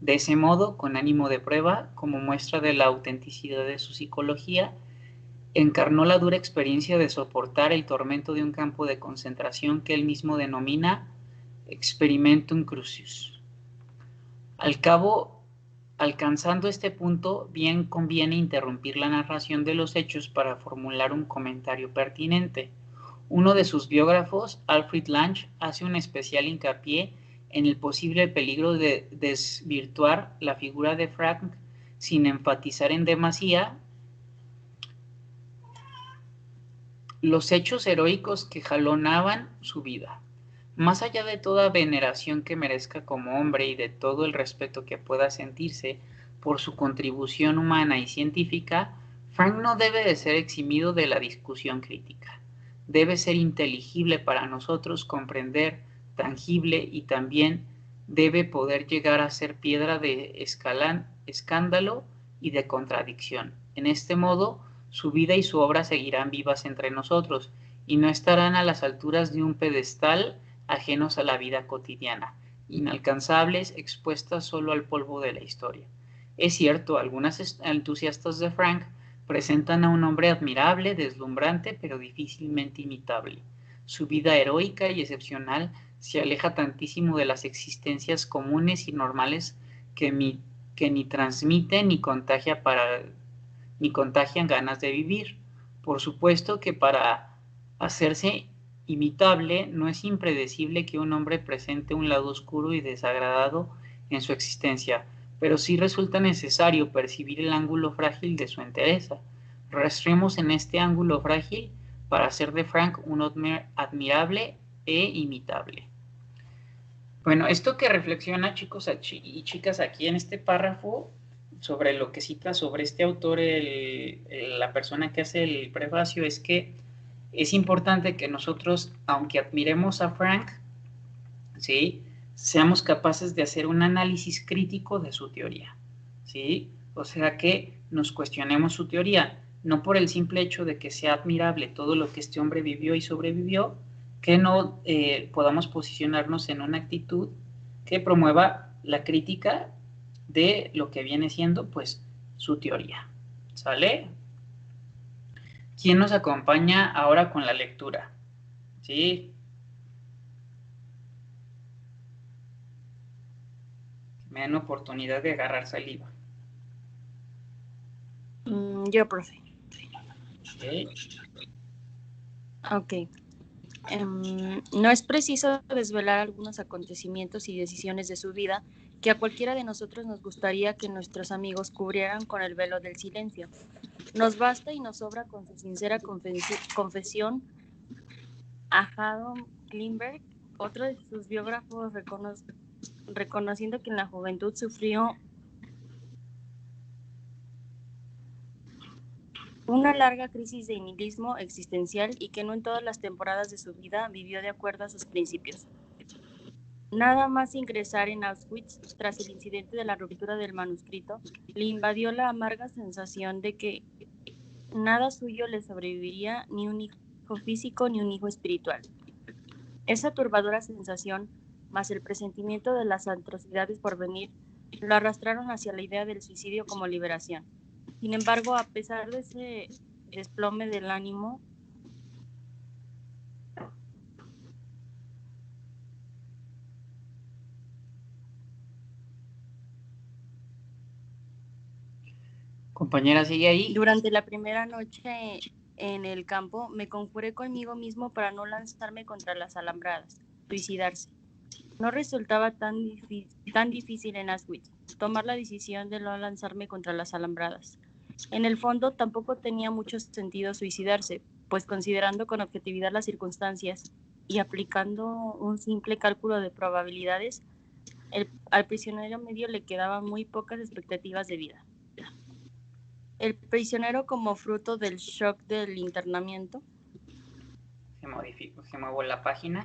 De ese modo, con ánimo de prueba, como muestra de la autenticidad de su psicología, encarnó la dura experiencia de soportar el tormento de un campo de concentración que él mismo denomina experimentum crucis. Alcanzando este punto, bien conviene interrumpir la narración de los hechos para formular un comentario pertinente. Uno de sus biógrafos, Alfred Lange, hace un especial hincapié en el posible peligro de desvirtuar la figura de Frank sin enfatizar en demasía los hechos heroicos que jalonaban su vida. Más allá de toda veneración que merezca como hombre y de todo el respeto que pueda sentirse por su contribución humana y científica, Frank no debe de ser eximido de la discusión crítica. Debe ser inteligible para nosotros, comprender, tangible, y también debe poder llegar a ser piedra de escándalo y de contradicción. En este modo, su vida y su obra seguirán vivas entre nosotros y no estarán a las alturas de un pedestal ajenos a la vida cotidiana, inalcanzables, expuestas solo al polvo de la historia. Es cierto, algunas entusiastas de Frank presentan a un hombre admirable, deslumbrante, pero difícilmente imitable. Su vida heroica y excepcional se aleja tantísimo de las existencias comunes y normales que ni transmite ni contagian ganas de vivir. Por supuesto que para hacerse imitable, no es impredecible que un hombre presente un lado oscuro y desagradado en su existencia, pero sí resulta necesario percibir el ángulo frágil de su entereza. Rastreemos en este ángulo frágil para hacer de Frank un admirable e imitable. Bueno, esto que reflexiona, chicos y chicas, aquí en este párrafo, sobre lo que cita sobre este autor, la persona que hace el prefacio, es que es importante que nosotros, aunque admiremos a Frank, ¿sí?, seamos capaces de hacer un análisis crítico de su teoría, ¿sí? O sea, que nos cuestionemos su teoría, no por el simple hecho de que sea admirable todo lo que este hombre vivió y sobrevivió, que no podamos posicionarnos en una actitud que promueva la crítica de lo que viene siendo, pues, su teoría. ¿Sale? ¿Quién nos acompaña ahora con la lectura? ¿Sí? Me dan oportunidad de agarrar saliva. Yo, profe. ¿Sí? Ok. No es preciso desvelar algunos acontecimientos y decisiones de su vida que a cualquiera de nosotros nos gustaría que nuestros amigos cubrieran con el velo del silencio. Nos basta y nos sobra con su sincera confesión a Haddon Klimberg, otro de sus biógrafos, reconociendo que en la juventud sufrió una larga crisis de nihilismo existencial y que no en todas las temporadas de su vida vivió de acuerdo a sus principios. Nada más ingresar en Auschwitz, tras el incidente de la ruptura del manuscrito, le invadió la amarga sensación de que nada suyo le sobreviviría, ni un hijo físico ni un hijo espiritual. Esa turbadora sensación, más el presentimiento de las atrocidades por venir, lo arrastraron hacia la idea del suicidio como liberación. Sin embargo, a pesar de ese desplome del ánimo, Compañera, ¿sigue ahí? durante la primera noche en el campo, me conjuré conmigo mismo para no lanzarme contra las alambradas, suicidarse. No resultaba tan difícil en Auschwitz tomar la decisión de no lanzarme contra las alambradas. En el fondo, tampoco tenía mucho sentido suicidarse, pues considerando con objetividad las circunstancias y aplicando un simple cálculo de probabilidades, al prisionero medio le quedaban muy pocas expectativas de vida. El prisionero, como fruto del shock del internamiento, Se muevo la página.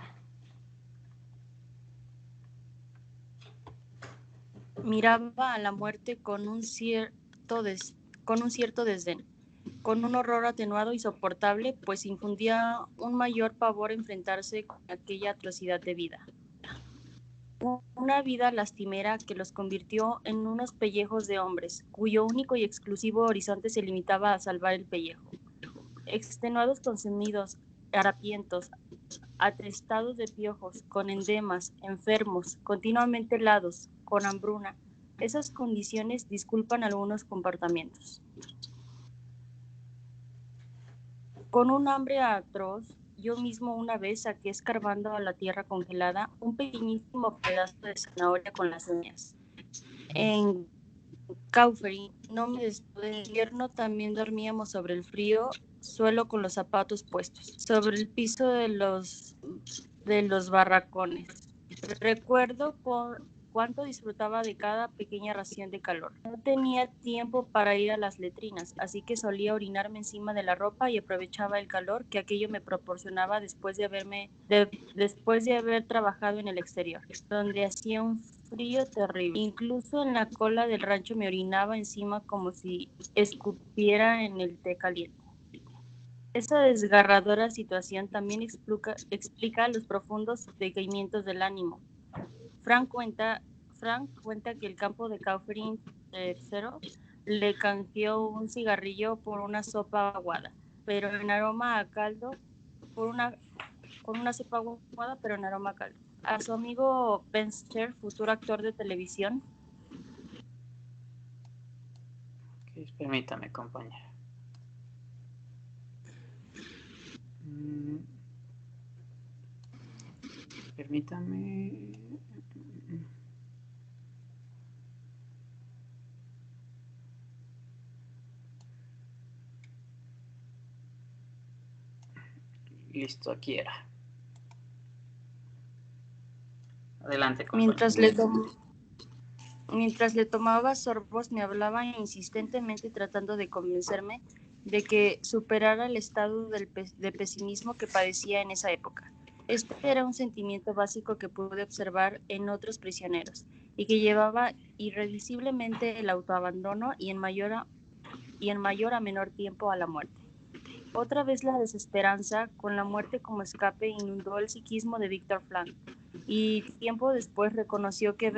miraba a la muerte con un cierto desdén, con un horror atenuado y soportable, pues infundía un mayor pavor enfrentarse con aquella atrocidad de vida. Una vida lastimera que los convirtió en unos pellejos de hombres, cuyo único y exclusivo horizonte se limitaba a salvar el pellejo. Extenuados, consumidos, harapientos, atestados de piojos, con endemas, enfermos, continuamente helados, con hambruna. Esas condiciones disculpan algunos comportamientos. Con un hambre atroz, yo mismo una vez saqué escarbando a la tierra congelada un pequeñísimo pedazo de zanahoria con las uñas. En Kaufering, no me después de invierno, también dormíamos sobre el frío suelo con los zapatos puestos, sobre el piso de los barracones. Recuerdo cuánto disfrutaba de cada pequeña ración de calor. No tenía tiempo para ir a las letrinas, así que solía orinarme encima de la ropa y aprovechaba el calor que aquello me proporcionaba después de haber trabajado en el exterior, donde hacía un frío terrible. Incluso en la cola del rancho me orinaba encima como si escupiera en el té caliente. Esa desgarradora situación también explica los profundos decaimientos del ánimo. Frank cuenta, Frank cuenta que el campo de Catherine III le canjeó un cigarrillo por una sopa aguada, pero en aroma a caldo, por una sopa aguada, pero en aroma a caldo. A su amigo Ben Scher, futuro actor de televisión. Permítame, compañera. Permítame. Listo, aquí era. Adelante, compañera. Mientras le tomaba sorbos, me hablaba insistentemente tratando de convencerme de que superara el estado de pesimismo que padecía en esa época. Este era un sentimiento básico que pude observar en otros prisioneros y que llevaba irrevisiblemente el autoabandono y en mayor a menor tiempo a la muerte. Otra vez la desesperanza, con la muerte como escape, inundó el psiquismo de Viktor Frank, y tiempo después reconoció que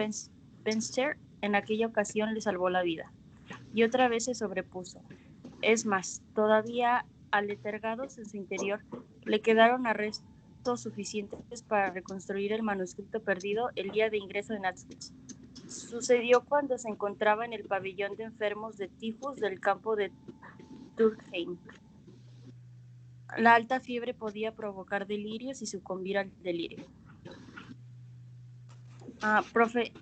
Scher en aquella ocasión le salvó la vida. Y otra vez se sobrepuso. Es más, todavía aletargados en su interior, le quedaron arrestos suficientes para reconstruir el manuscrito perdido el día de ingreso en Auschwitz. Sucedió cuando se encontraba en el pabellón de enfermos de tifus del campo de Turkheim. La alta fiebre podía provocar delirios y sucumbir al delirio. Profe,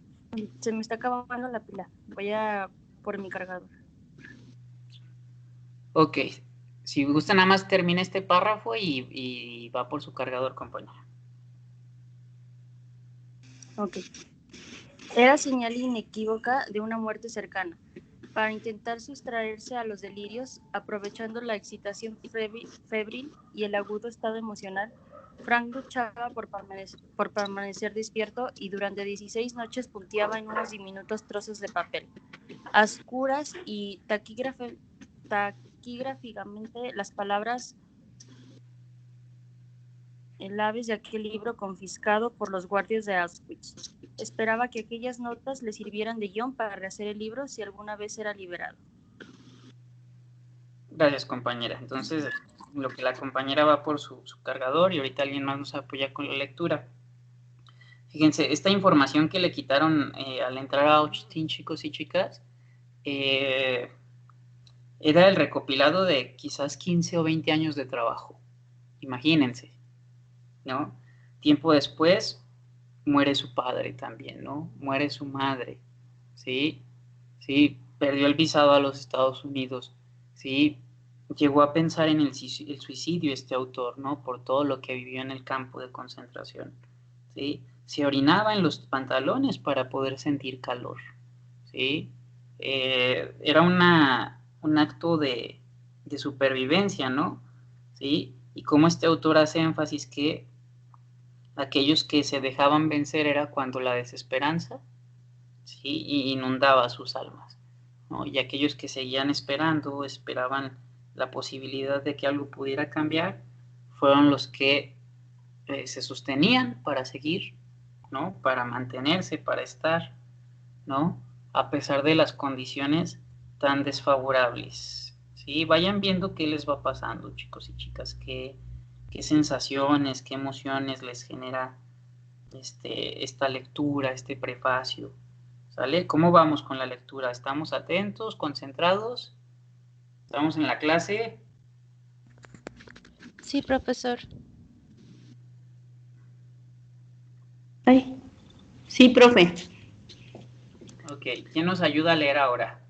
se me está acabando la pila. Voy a por mi cargador. Ok. Si gusta, nada más termina este párrafo y va por su cargador, compañera. Ok. Era señal inequívoca de una muerte cercana. Para intentar sustraerse a los delirios, aprovechando la excitación febril y el agudo estado emocional, Frank luchaba por permanecer despierto y durante 16 noches punteaba en unos diminutos trozos de papel, a oscuras y taquigráficamente las palabras claves de aquel libro confiscado por los guardias de Auschwitz. Esperaba que aquellas notas le sirvieran de guión para rehacer el libro si alguna vez era liberado. Gracias, compañera. Entonces, lo que la compañera va por su cargador y ahorita alguien más nos apoya con la lectura. Fíjense, esta información que le quitaron al entrar a Austin, chicos y chicas, era el recopilado de quizás 15 o 20 años de trabajo. Imagínense, ¿no? Tiempo después, muere su padre también, ¿no? Muere su madre, ¿sí? Sí, perdió el visado a los Estados Unidos, ¿sí? Llegó a pensar en el suicidio este autor, ¿no? Por todo lo que vivió en el campo de concentración, ¿sí? Se orinaba en los pantalones para poder sentir calor, ¿sí? Era un acto de supervivencia, ¿no? ¿Sí? Y como este autor hace énfasis que aquellos que se dejaban vencer era cuando la desesperanza, ¿sí?, inundaba sus almas, ¿no? Y aquellos que seguían esperando, esperaban la posibilidad de que algo pudiera cambiar, fueron los que se sostenían para seguir, ¿no? Para mantenerse, para estar, ¿no? A pesar de las condiciones tan desfavorables, ¿sí? Vayan viendo qué les va pasando, chicos y chicas, qué sensaciones, qué emociones les genera esta lectura, este prefacio, ¿sale? ¿Cómo vamos con la lectura? ¿Estamos atentos, concentrados? ¿Estamos en la clase? Sí, profesor. Ay, sí, profe. Ok, ¿quién nos ayuda a leer ahora?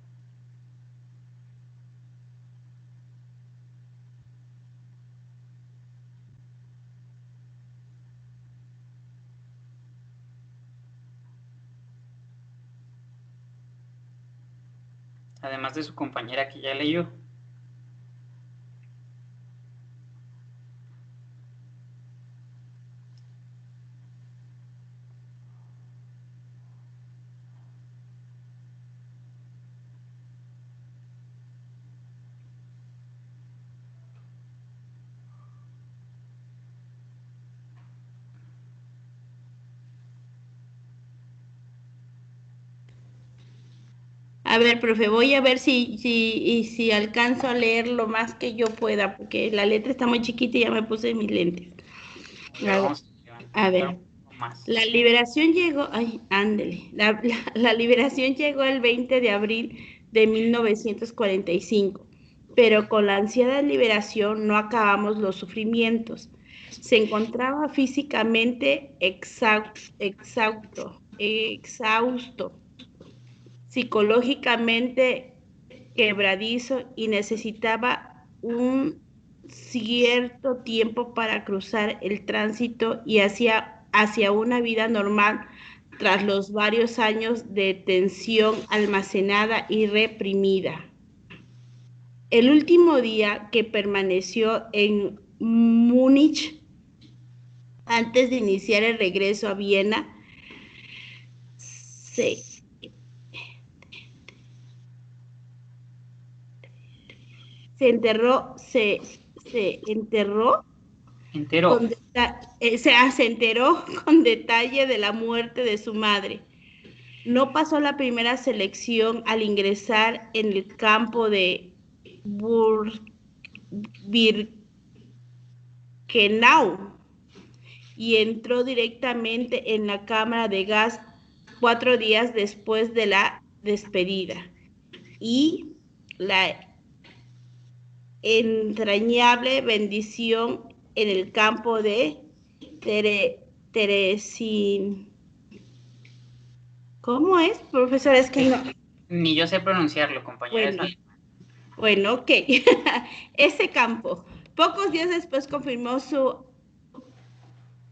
Además de su compañera que ya leyó. A ver, profe, voy a ver si alcanzo a leer lo más que yo pueda, porque la letra está muy chiquita y ya me puse mis lentes. A ver. La liberación llegó, ay, ándele, la liberación llegó el 20 de abril de 1945, pero con la ansiada liberación no acabamos los sufrimientos. Se encontraba físicamente exhausto, psicológicamente quebradizo y necesitaba un cierto tiempo para cruzar el tránsito y hacia una vida normal tras los varios años de tensión almacenada y reprimida. El último día que permaneció en Múnich antes de iniciar el regreso a Viena, se enteró con detalle de la muerte de su madre. No pasó la primera selección al ingresar en el campo de Birkenau y entró directamente en la cámara de gas 4 días después de la despedida. Y la entrañable bendición en el campo de Teresin. ¿Cómo es, profesor? Es que no. Ni yo sé pronunciarlo, compañera. Bueno, ok. Ese campo. Pocos días después confirmó su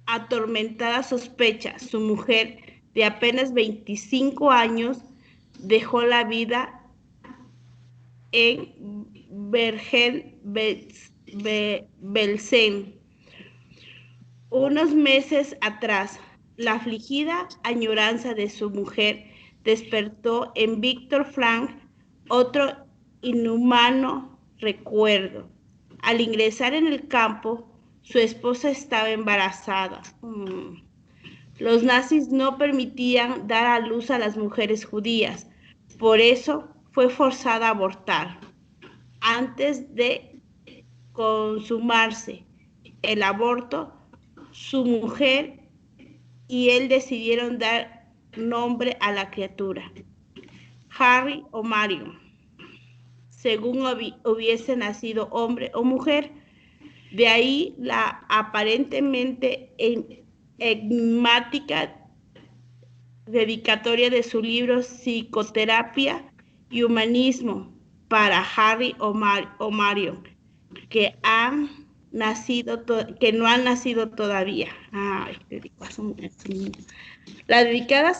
atormentada sospecha. Su mujer, de apenas 25 años, dejó la vida en Bergen-Belsen. Unos meses atrás, la afligida añoranza de su mujer despertó en Víctor Frank otro inhumano recuerdo. Al ingresar en el campo, su esposa estaba embarazada. Los nazis no permitían dar a luz a las mujeres judías, por eso fue forzada a abortar. Antes de consumarse el aborto, su mujer y él decidieron dar nombre a la criatura, Harry o Marion, según hubiese nacido hombre o mujer. De ahí la aparentemente enigmática dedicatoria de su libro Psicoterapia y Humanismo para Harry o Marion, que no han nacido todavía. Ay, la dedicada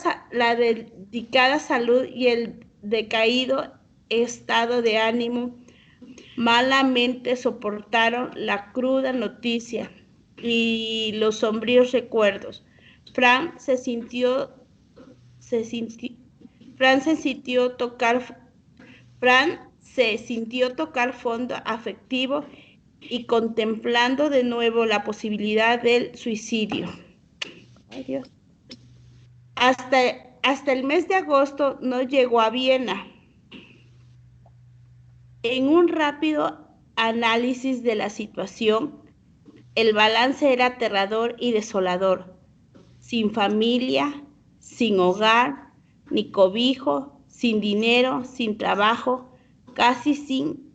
salud y el decaído estado de ánimo malamente soportaron la cruda noticia y los sombríos recuerdos. Fran se sintió tocar fondo afectivo y contemplando de nuevo la posibilidad del suicidio. Ay, Dios. Hasta el mes de agosto no llegó a Viena. En un rápido análisis de la situación, el balance era aterrador y desolador. Sin familia, sin hogar, ni cobijo, sin dinero, sin trabajo, casi sin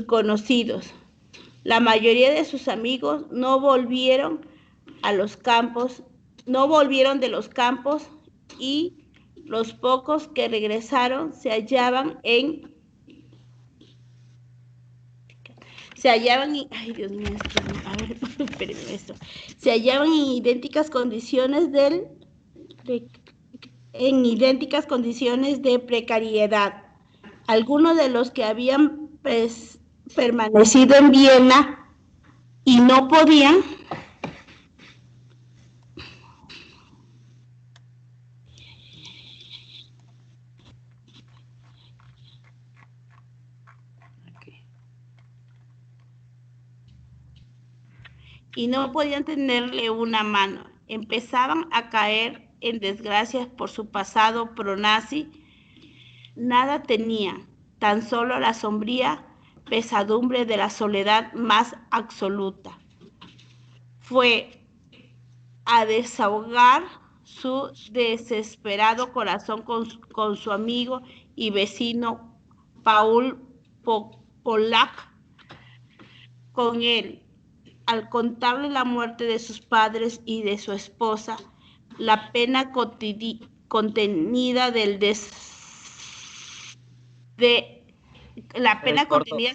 conocidos. La mayoría de sus amigos no volvieron de los campos y los pocos que regresaron se hallaban en idénticas condiciones de precariedad. Algunos de los que habían permanecido en Viena y no podían tenerle una mano. Empezaban a caer en desgracias por su pasado pronazi Nada tenía, tan solo la sombría pesadumbre de la soledad más absoluta. Fue a desahogar su desesperado corazón con su amigo y vecino Paul Polak. Con él, al contarle la muerte de sus padres y de su esposa, la pena contenida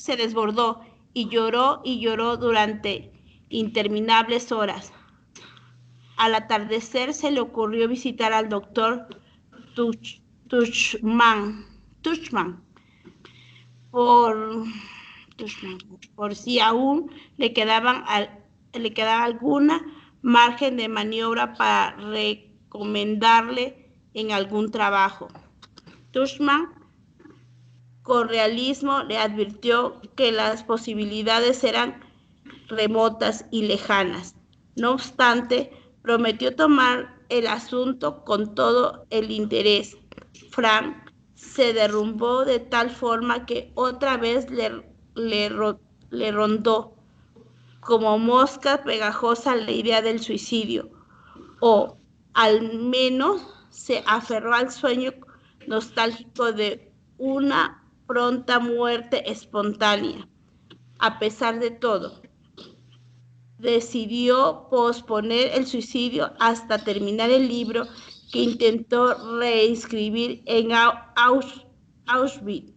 se desbordó y lloró durante interminables horas. Al atardecer se le ocurrió visitar al doctor Tuchman por si aún le quedaba alguna margen de maniobra para recomendarle en algún trabajo. Tuchman, con realismo, le advirtió que las posibilidades eran remotas y lejanas. No obstante, prometió tomar el asunto con todo el interés. Frank se derrumbó de tal forma que otra vez le rondó como mosca pegajosa la idea del suicidio, o al menos se aferró al sueño nostálgico de una pronta muerte espontánea. A pesar de todo, decidió posponer el suicidio hasta terminar el libro que intentó reescribir en Auschwitz,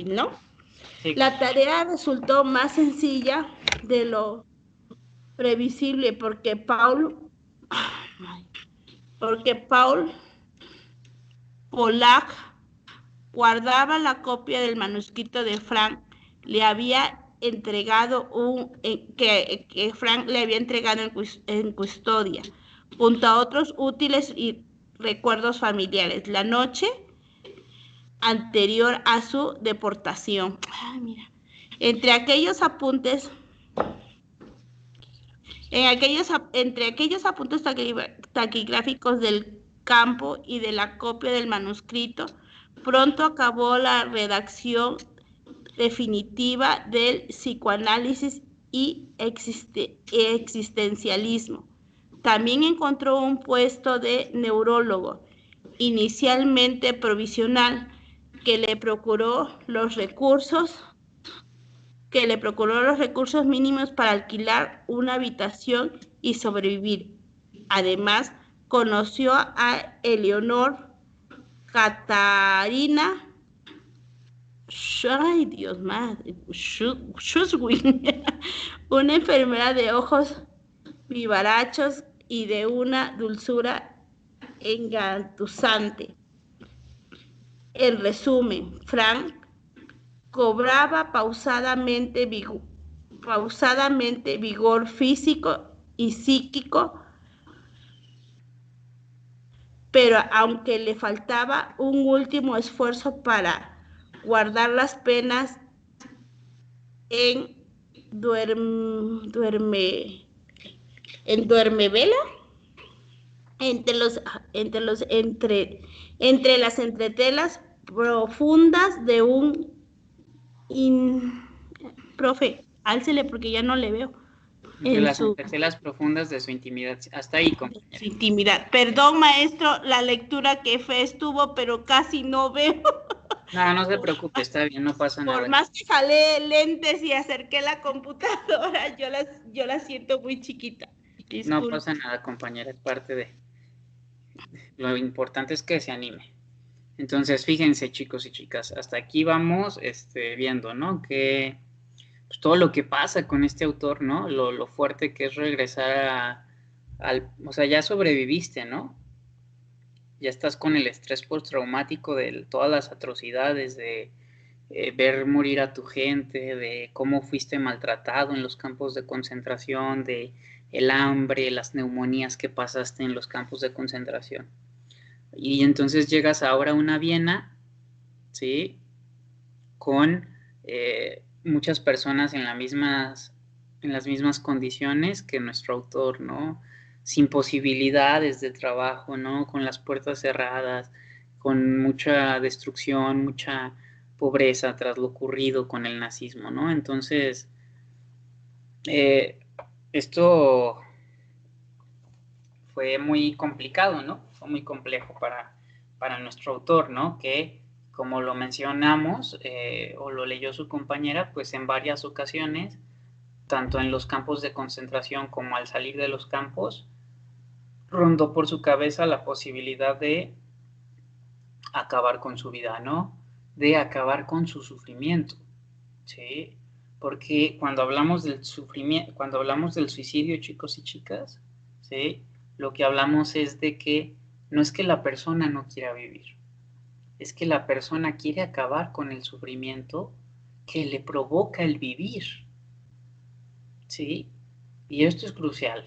¿no? Sí. La tarea resultó más sencilla de lo previsible porque Paul Polak guardaba la copia del manuscrito de Frank. Le había entregado que Frank le había entregado en custodia, junto a otros útiles y recuerdos familiares, la noche anterior a su deportación. Ay, mira. Entre aquellos apuntes taquigráficos del campo y de la copia del manuscrito, pronto acabó la redacción definitiva del psicoanálisis y existencialismo. También encontró un puesto de neurólogo, inicialmente provisional, que le procuró los recursos mínimos para alquilar una habitación y sobrevivir. Además, conoció a Eleonor Katarina Schusswin, una enfermera de ojos vivarachos y de una dulzura engatusante. En resumen, Frank cobraba pausadamente vigor físico y psíquico, pero aunque le faltaba un último esfuerzo para guardar las penas en duermevela, entre las entretelas profundas de un profe, álcele porque ya no le veo. Entre las entretelas profundas de su intimidad. Hasta ahí, compañera. Su intimidad. Perdón, maestro, la lectura que fe estuvo, pero casi no veo. No se preocupe, está bien, no pasa nada. Por más que jalé lentes y acerqué la computadora, yo la siento muy chiquita. Disculpe. No pasa nada, compañera, es parte de... Lo importante es que se anime. Entonces, fíjense, chicos y chicas, hasta aquí vamos viendo, ¿no? Que pues, todo lo que pasa con este autor, ¿no? Lo fuerte que es regresar o sea, ya sobreviviste, ¿no? Ya estás con el estrés postraumático de todas las atrocidades, de ver morir a tu gente, de cómo fuiste maltratado en los campos de concentración, de el hambre, las neumonías que pasaste en los campos de concentración. Y entonces llegas ahora a una Viena, ¿sí? Con muchas personas en las mismas condiciones que nuestro autor, ¿no? Sin posibilidades de trabajo, ¿no? Con las puertas cerradas, con mucha destrucción, mucha pobreza tras lo ocurrido con el nazismo, ¿no? Entonces, esto fue muy complicado, ¿no? Fue muy complejo para nuestro autor, ¿no? Que, como lo mencionamos, o lo leyó su compañera, pues en varias ocasiones, tanto en los campos de concentración como al salir de los campos, rondó por su cabeza la posibilidad de acabar con su vida, ¿no? De acabar con su sufrimiento, ¿sí? Porque cuando hablamos del sufrimiento, cuando hablamos del suicidio, chicos y chicas, ¿sí? Lo que hablamos es de que no es que la persona no quiera vivir, es que la persona quiere acabar con el sufrimiento que le provoca el vivir, ¿sí? Y esto es crucial,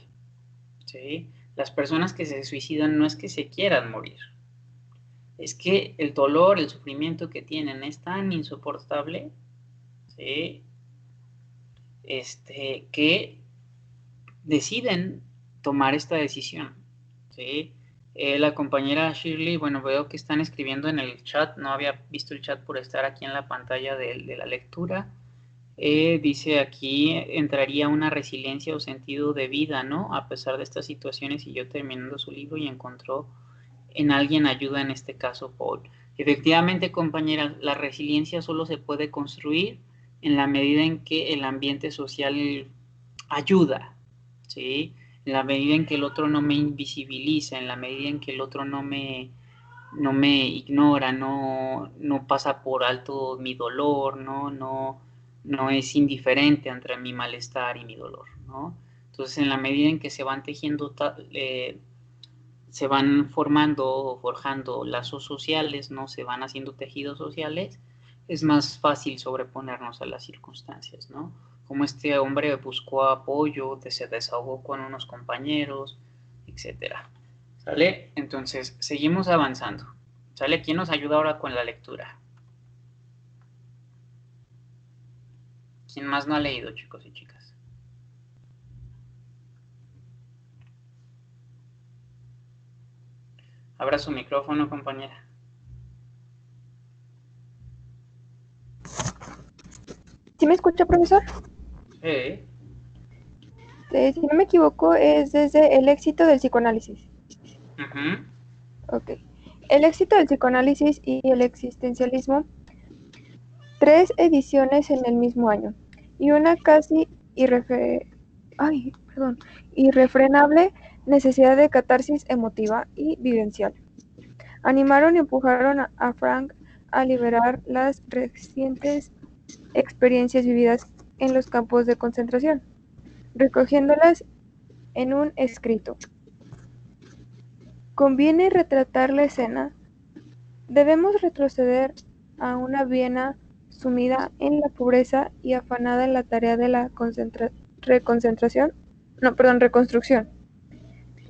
¿sí? Las personas que se suicidan no es que se quieran morir, es que el dolor, el sufrimiento que tienen es tan insoportable, ¿sí? Que deciden tomar esta decisión, ¿sí? La compañera Shirley, bueno, veo que están escribiendo en el chat, no había visto el chat por estar aquí en la pantalla de la lectura. Dice aquí, entraría una resiliencia o sentido de vida, ¿no? A pesar de estas situaciones, y yo terminando su libro y encontró en alguien ayuda, en este caso Paul. Efectivamente, compañera, la resiliencia solo se puede construir en la medida en que el ambiente social ayuda, ¿sí? En la medida en que el otro no me invisibiliza, en la medida en que el otro no me ignora, no pasa por alto mi dolor, no es indiferente entre mi malestar y mi dolor, ¿no? Entonces, en la medida en que se van tejiendo, se van formando o forjando lazos sociales, ¿no? Se van haciendo tejidos sociales, es más fácil sobreponernos a las circunstancias, ¿no? Como este hombre buscó apoyo, se desahogó con unos compañeros, etcétera. ¿Sale? Entonces, seguimos avanzando. ¿Sale? ¿Quién nos ayuda ahora con la lectura? ¿Quién más no ha leído, chicos y chicas? Abra su micrófono, compañera. ¿Sí me escucha, profesor? Sí. Si no me equivoco, es desde El éxito del psicoanálisis. Ok. El éxito del psicoanálisis y el existencialismo, 3 ediciones en el mismo año, y una casi irrefrenable necesidad de catarsis emotiva y vivencial. Animaron y empujaron a Frank a liberar las recientes experiencias vividas en los campos de concentración, recogiéndolas en un escrito. Conviene retratar la escena. Debemos retroceder a una Viena sumida en la pobreza y afanada en la tarea de la reconstrucción,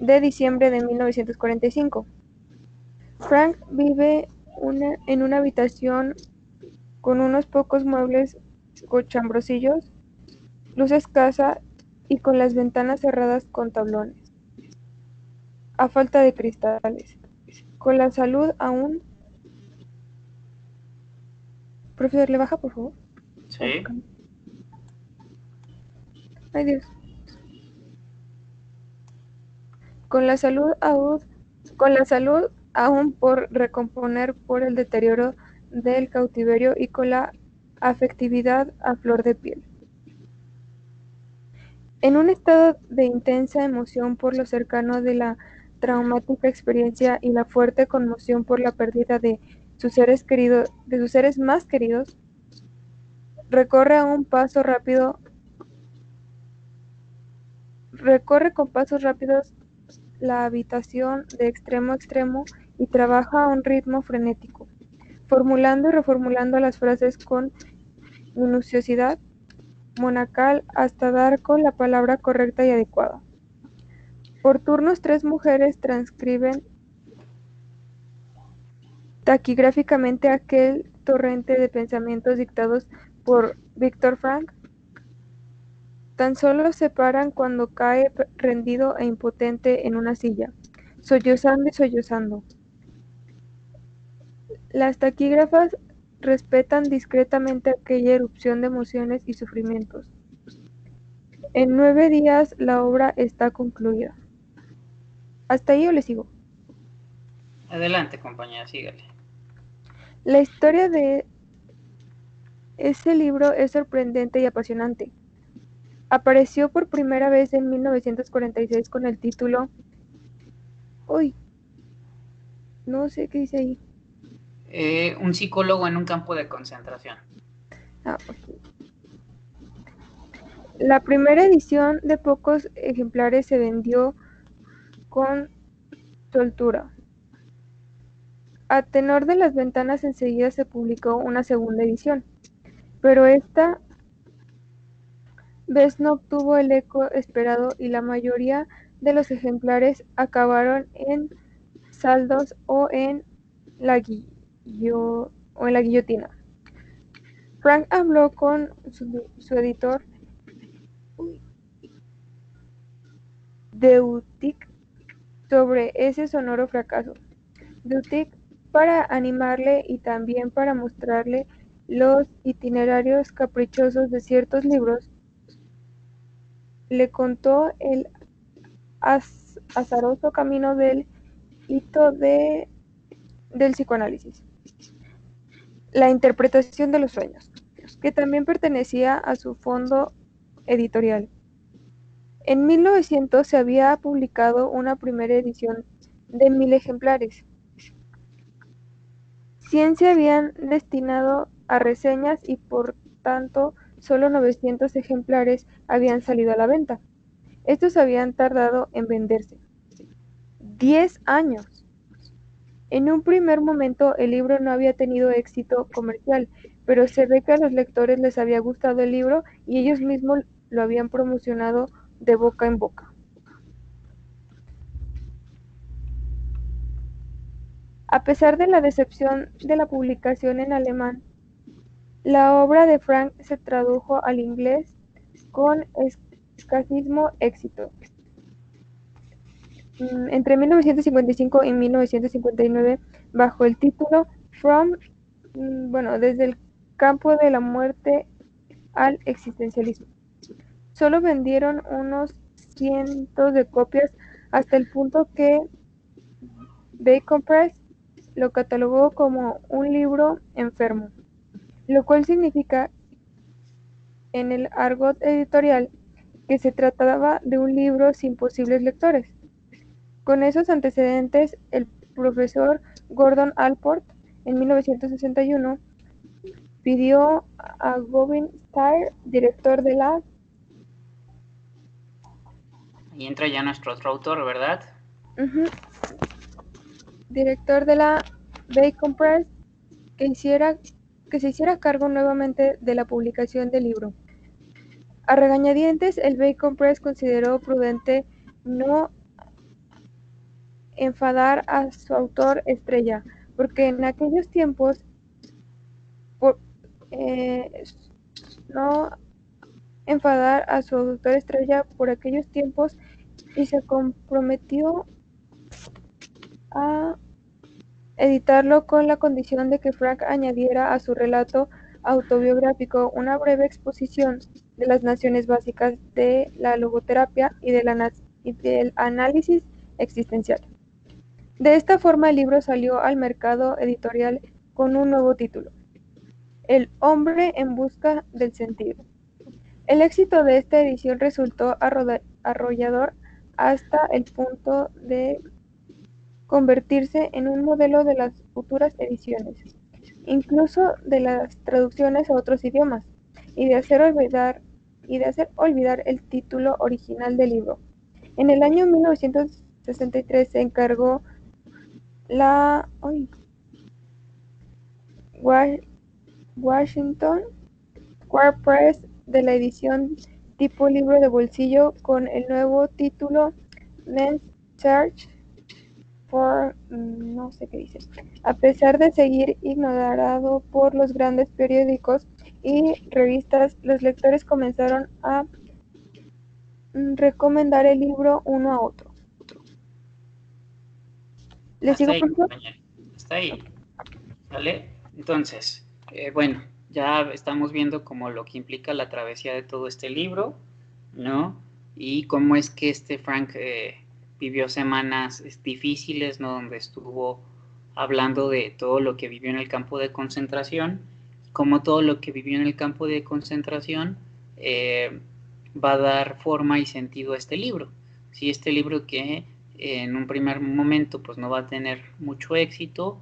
de diciembre de 1945. Frank vive en una habitación con unos pocos muebles cochambrosillos, luz escasa y con las ventanas cerradas con tablones, a falta de cristales, con la salud aún... Profesor, ¿le baja, por favor? Sí. Ay, Dios. Con la salud aún por recomponer por el deterioro del cautiverio y con la afectividad a flor de piel. En un estado de intensa emoción por lo cercano de la traumática experiencia y la fuerte conmoción por la pérdida de sus seres más queridos, recorre con pasos rápidos la habitación de extremo a extremo y trabaja a un ritmo frenético, formulando y reformulando las frases con minuciosidad monacal hasta dar con la palabra correcta y adecuada. Por turnos, 3 mujeres transcriben taquigráficamente aquel torrente de pensamientos dictados por Víctor Frank. Tan solo se paran cuando cae rendido e impotente en una silla, sollozando y sollozando. Las taquígrafas respetan discretamente aquella erupción de emociones y sufrimientos. En 9 días la obra está concluida. ¿Hasta ahí o le sigo? Adelante, compañera, sígale. La historia de ese libro es sorprendente y apasionante. Apareció por primera vez en 1946 con el título... Uy, no sé qué dice ahí. Un psicólogo en un campo de concentración. Ok. La primera edición de pocos ejemplares se vendió con soltura. A tenor de las ventas enseguida se publicó una segunda edición, pero esta vez no obtuvo el eco esperado y la mayoría de los ejemplares acabaron en saldos o en la guillotina. Frank habló con su editor Deutig sobre ese sonoro fracaso. Deutig, para animarle y también para mostrarle los itinerarios caprichosos de ciertos libros, le contó el azaroso camino del hito del psicoanálisis, la interpretación de los sueños, que también pertenecía a su fondo editorial. En 1900 se había publicado una primera edición de 1000 ejemplares. 100 se habían destinado a reseñas y por tanto solo 900 ejemplares habían salido a la venta. Estos habían tardado en venderse 10 años. En un primer momento el libro no había tenido éxito comercial, pero se ve que a los lectores les había gustado el libro y ellos mismos lo habían promocionado de boca en boca. A pesar de la decepción de la publicación en alemán, la obra de Frank se tradujo al inglés con escasísimo éxito. Entre 1955 y 1959, bajo el título Desde el campo de la muerte al existencialismo. Solo vendieron unos cientos de copias hasta el punto que Bacon Press lo catalogó como un libro enfermo, lo cual significa en el argot editorial que se trataba de un libro sin posibles lectores. Con esos antecedentes, el profesor Gordon Allport, en 1961, pidió a Gavin Starr, director de la... Ahí entra ya nuestro otro autor, ¿verdad? Director de la Bacon Press, que se hiciera cargo nuevamente de la publicación del libro. A regañadientes, el Bacon Press consideró prudente no enfadar a su autor estrella, porque en aquellos tiempos y se comprometió a editarlo con la condición de que Frank añadiera a su relato autobiográfico una breve exposición de las nociones básicas de la logoterapia y del análisis existencial. De esta forma el libro salió al mercado editorial con un nuevo título: El hombre en busca del sentido. El éxito de esta edición resultó arrollador hasta el punto de convertirse en un modelo de las futuras ediciones, incluso de las traducciones a otros idiomas, y de hacer olvidar el título original del libro. En el año 1963 se encargó la Washington Square Press de la edición tipo libro de bolsillo con el nuevo título Men's Search for no sé qué dice. A pesar de seguir ignorado por los grandes periódicos y revistas, los lectores comenzaron a recomendar el libro uno a otro. ¿Les sigo, profesor? Hasta ahí. ¿Vale? Entonces, bueno, ya estamos viendo como lo que implica la travesía de todo este libro, ¿no? Y cómo es que Frank vivió semanas difíciles, ¿no? Donde estuvo hablando de todo lo que vivió en el campo de concentración, cómo todo lo que vivió en el campo de concentración va a dar forma y sentido a este libro. Sí, este libro que en un primer momento pues no va a tener mucho éxito.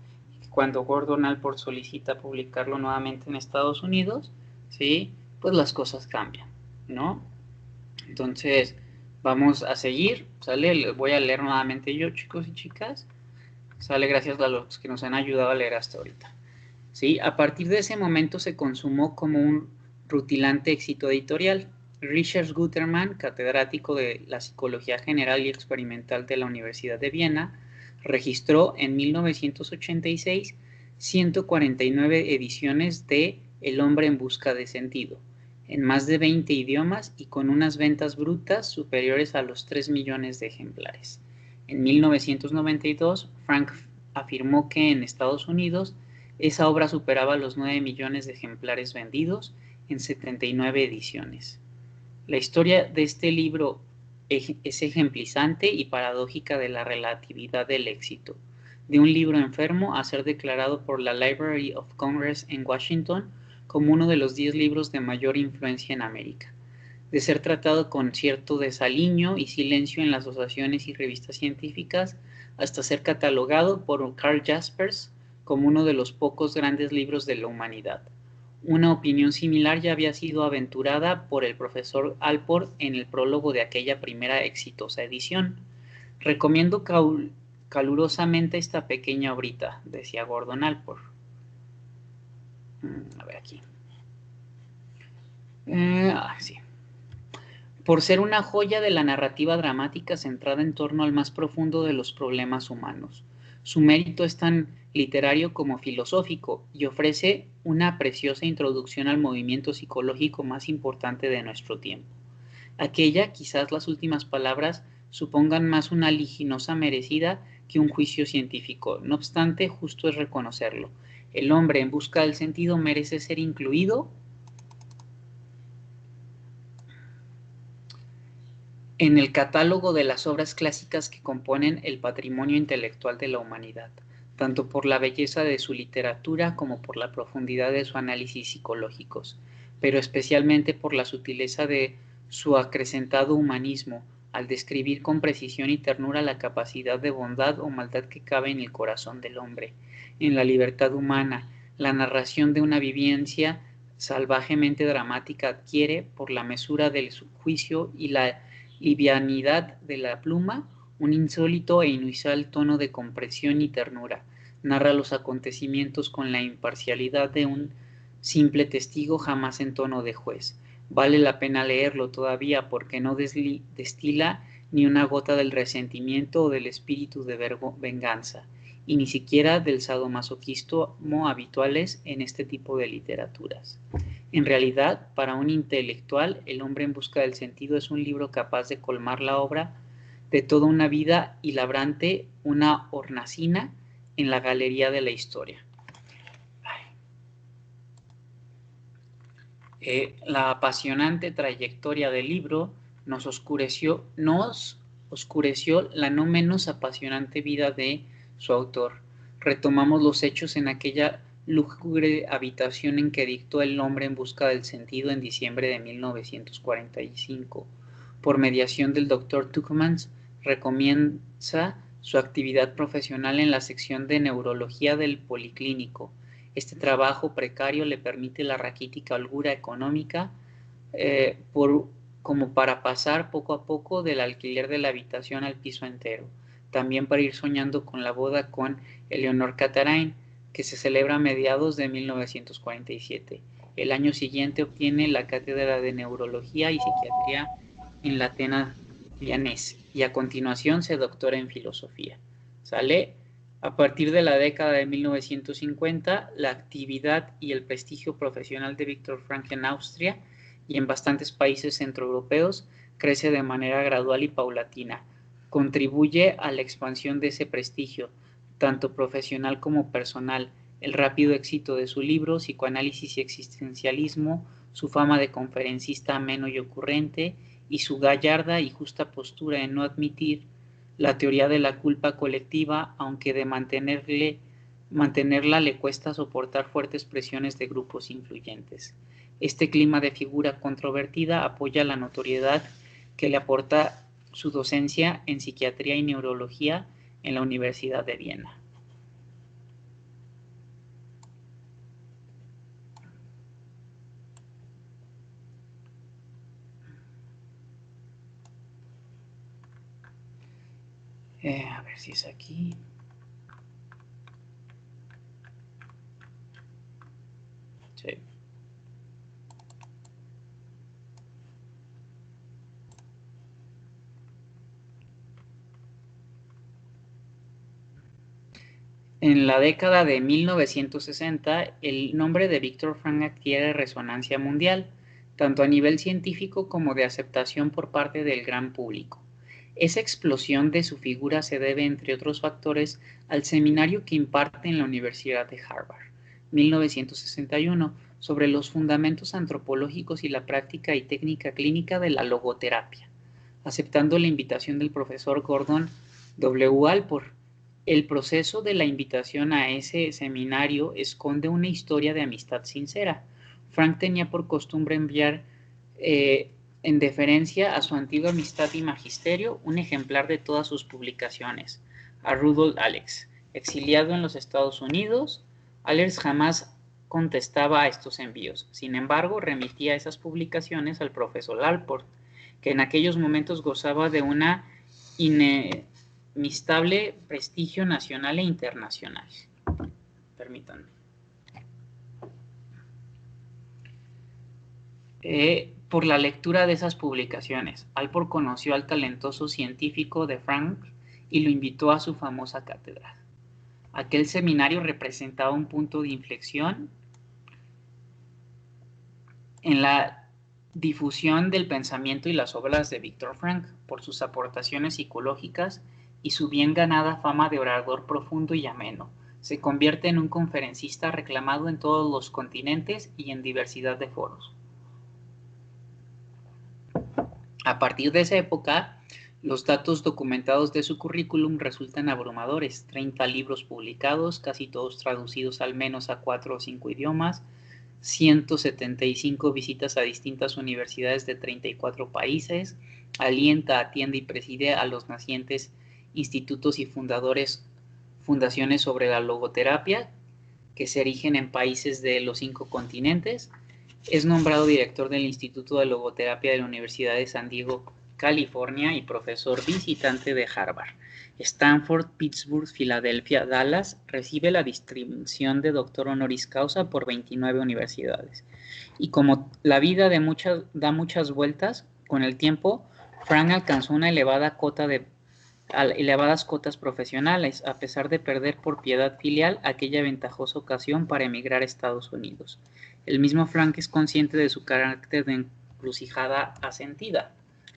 Cuando Gordon Allport solicita publicarlo nuevamente en Estados Unidos, ¿sí? Pues las cosas cambian, ¿no? Entonces, vamos a seguir, ¿sale? Les voy a leer nuevamente yo, chicos y chicas. Sale gracias a los que nos han ayudado a leer hasta ahorita. ¿Sí? A partir de ese momento se consumó como un rutilante éxito editorial. Richard Gutermann, catedrático de la Psicología General y Experimental de la Universidad de Viena, registró en 1986 149 ediciones de El hombre en busca de sentido, en más de 20 idiomas y con unas ventas brutas superiores a los 3 millones de ejemplares. En 1992, Frank afirmó que en Estados Unidos esa obra superaba los 9 millones de ejemplares vendidos en 79 ediciones. La historia de este libro es ejemplizante y paradójica de la relatividad del éxito. De un libro enfermo a ser declarado por la Library of Congress en Washington como uno de los 10 libros de mayor influencia en América. De ser tratado con cierto desaliño y silencio en las asociaciones y revistas científicas, hasta ser catalogado por Carl Jaspers como uno de los pocos grandes libros de la humanidad. Una opinión similar ya había sido aventurada por el profesor Allport en el prólogo de aquella primera exitosa edición. Recomiendo calurosamente esta pequeña obrita, decía Gordon Allport. A ver aquí. Sí. Por ser una joya de la narrativa dramática centrada en torno al más profundo de los problemas humanos. Su mérito es tan literario como filosófico y ofrece una preciosa introducción al movimiento psicológico más importante de nuestro tiempo. Aquella, quizás las últimas palabras, supongan más una liginosa merecida que un juicio científico. No obstante, justo es reconocerlo. El hombre en busca del sentido merece ser incluido en el catálogo de las obras clásicas que componen el patrimonio intelectual de la humanidad, tanto por la belleza de su literatura como por la profundidad de su análisis psicológicos, pero especialmente por la sutileza de su acrecentado humanismo, al describir con precisión y ternura la capacidad de bondad o maldad que cabe en el corazón del hombre, en la libertad humana. La narración de una vivencia salvajemente dramática adquiere, por la mesura del juicio y la livianidad de la pluma, un insólito e inusual tono de comprensión y ternura. Narra los acontecimientos con la imparcialidad de un simple testigo, jamás en tono de juez. Vale la pena leerlo todavía porque no destila ni una gota del resentimiento o del espíritu de venganza, y ni siquiera del sadomasoquismo habituales en este tipo de literaturas. En realidad, para un intelectual, El hombre en busca del sentido es un libro capaz de colmar la obra de toda una vida y labrante una hornacina en la galería de la historia. La apasionante trayectoria del libro nos oscureció la no menos apasionante vida de su autor. Retomamos los hechos en aquella lúgubre habitación en que dictó El hombre en busca del sentido en diciembre de 1945. Por mediación del Dr. Tuchmans, recomienza su actividad profesional en la sección de neurología del Policlínico. Este trabajo precario le permite la raquítica holgura económica como para pasar poco a poco del alquiler de la habitación al piso entero. También para ir soñando con la boda con Eleonore Catarain, que se celebra a mediados de 1947. El año siguiente obtiene la cátedra de Neurología y Psiquiatría en la Ateneo Lianés y a continuación se doctora en Filosofía. ¿Sale? A partir de la década de 1950, la actividad y el prestigio profesional de Viktor Frankl en Austria y en bastantes países centroeuropeos crece de manera gradual y paulatina. Contribuye a la expansión de ese prestigio, tanto profesional como personal, el rápido éxito de su libro Psicoanálisis y Existencialismo, su fama de conferencista ameno y ocurrente, y su gallarda y justa postura en no admitir la teoría de la culpa colectiva, aunque de mantenerla le cuesta soportar fuertes presiones de grupos influyentes. Este clima de figura controvertida apoya la notoriedad que le aporta su docencia en psiquiatría y neurología en la Universidad de Viena. A ver si es aquí. Sí. En la década de 1960, el nombre de Viktor Frankl adquiere resonancia mundial, tanto a nivel científico como de aceptación por parte del gran público. Esa explosión de su figura se debe, entre otros factores, al seminario que imparte en la Universidad de Harvard, 1961, sobre los fundamentos antropológicos y la práctica y técnica clínica de la logoterapia, aceptando la invitación del profesor Gordon W. Allport. El proceso de la invitación a ese seminario esconde una historia de amistad sincera. Frank tenía por costumbre enviar en deferencia a su antigua amistad y magisterio un ejemplar de todas sus publicaciones. A Rudolf Alex, exiliado en los Estados Unidos, Alex jamás contestaba a estos envíos. Sin embargo, remitía esas publicaciones al profesor Allport, que en aquellos momentos gozaba de una inimitable prestigio nacional e internacional. Permítanme. Por la lectura de esas publicaciones, Allport conoció al talentoso científico de Frank y lo invitó a su famosa cátedra. Aquel seminario representaba un punto de inflexión en la difusión del pensamiento y las obras de Viktor Frankl por sus aportaciones psicológicas y su bien ganada fama de orador profundo y ameno. Se convierte en un conferencista reclamado en todos los continentes y en diversidad de foros. A partir de esa época, los datos documentados de su currículum resultan abrumadores: 30 libros publicados, casi todos traducidos al menos a 4 o 5 idiomas, 175 visitas a distintas universidades de 34 países, alienta, atiende y preside a los nacientes institutos y fundaciones sobre la logoterapia que se erigen en países de los 5 continentes. Es nombrado director del Instituto de Logoterapia de la Universidad de San Diego, California, y profesor visitante de Harvard, Stanford, Pittsburgh, Filadelfia, Dallas. Recibe la distinción de doctor honoris causa por 29 universidades. Y como la vida da muchas vueltas, con el tiempo, Frank alcanzó una elevadas cotas profesionales, a pesar de perder por piedad filial aquella ventajosa ocasión para emigrar a Estados Unidos. El mismo Frank es consciente de su carácter de encrucijada asentida.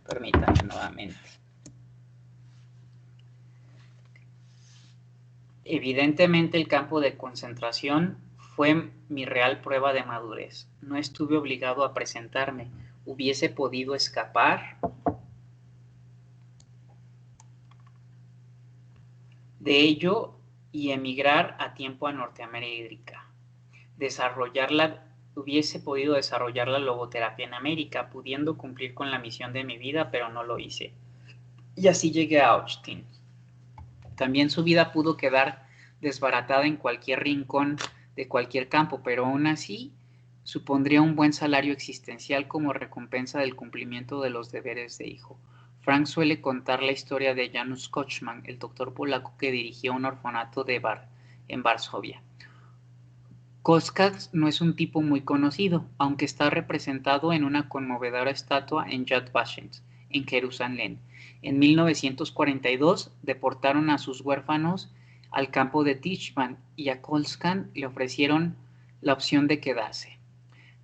Permítanme nuevamente. Evidentemente, el campo de concentración fue mi real prueba de madurez. No estuve obligado a presentarme. Hubiese podido escapar de ello y emigrar a tiempo a Norteamérica. Hubiese podido desarrollar la logoterapia en América, pudiendo cumplir con la misión de mi vida, pero no lo hice. Y así llegué a Austin. También su vida pudo quedar desbaratada en cualquier rincón de cualquier campo, pero aún así supondría un buen salario existencial como recompensa del cumplimiento de los deberes de hijo. Frank suele contar la historia de Janusz Kochman, el doctor polaco que dirigió un orfanato en Varsovia. Koskas no es un tipo muy conocido, aunque está representado en una conmovedora estatua en Yad Vashem, en Jerusalén. En 1942 deportaron a sus huérfanos al campo de Tichman y a Koskan le ofrecieron la opción de quedarse.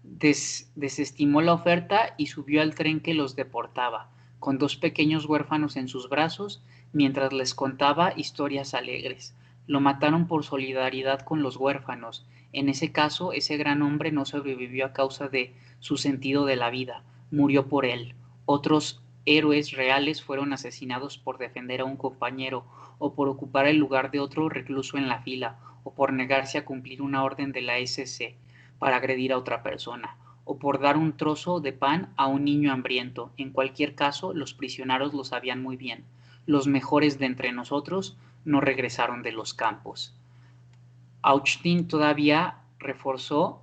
Desestimó la oferta y subió al tren que los deportaba, con 2 pequeños huérfanos en sus brazos, mientras les contaba historias alegres. Lo mataron por solidaridad con los huérfanos. En ese caso, ese gran hombre no sobrevivió a causa de su sentido de la vida, murió por él. Otros héroes reales fueron asesinados por defender a un compañero, o por ocupar el lugar de otro recluso en la fila, o por negarse a cumplir una orden de la SS para agredir a otra persona, o por dar un trozo de pan a un niño hambriento. En cualquier caso, los prisioneros lo sabían muy bien. Los mejores de entre nosotros no regresaron de los campos. Austin todavía reforzó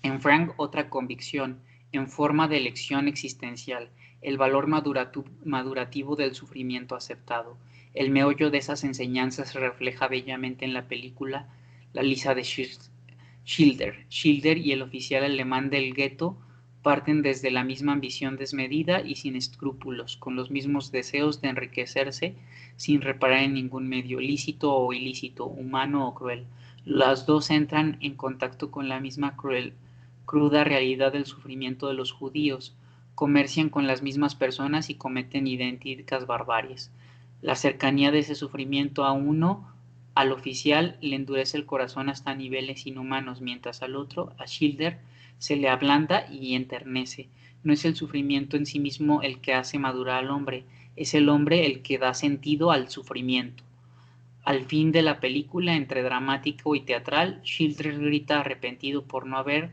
en Frank otra convicción, en forma de lección existencial, el valor madurativo del sufrimiento aceptado. El meollo de esas enseñanzas se refleja bellamente en la película La Lisa de Schilder. Schilder y el oficial alemán del gueto parten desde la misma ambición desmedida y sin escrúpulos, con los mismos deseos de enriquecerse sin reparar en ningún medio, lícito o ilícito, humano o cruel. Las dos entran en contacto con la misma cruda realidad del sufrimiento de los judíos, comercian con las mismas personas y cometen idénticas barbaries. La cercanía de ese sufrimiento a uno, al oficial, le endurece el corazón hasta niveles inhumanos, mientras al otro, a Schilder, se le ablanda y enternece. No es el sufrimiento en sí mismo el que hace madurar al hombre, es el hombre el que da sentido al sufrimiento. Al fin de la película, entre dramático y teatral, Schilder grita arrepentido por no haber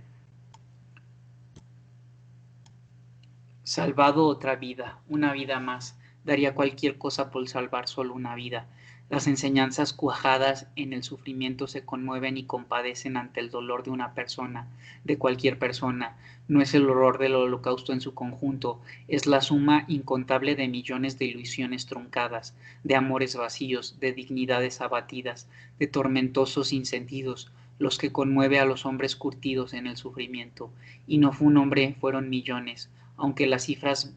salvado otra vida, una vida más. Daría cualquier cosa por salvar solo una vida. Las enseñanzas cuajadas en el sufrimiento se conmueven y compadecen ante el dolor de una persona, de cualquier persona. No es el horror del holocausto en su conjunto, es la suma incontable de millones de ilusiones truncadas, de amores vacíos, de dignidades abatidas, de tormentosos sinsentidos, los que conmueve a los hombres curtidos en el sufrimiento. Y no fue un hombre, fueron millones. Aunque las cifras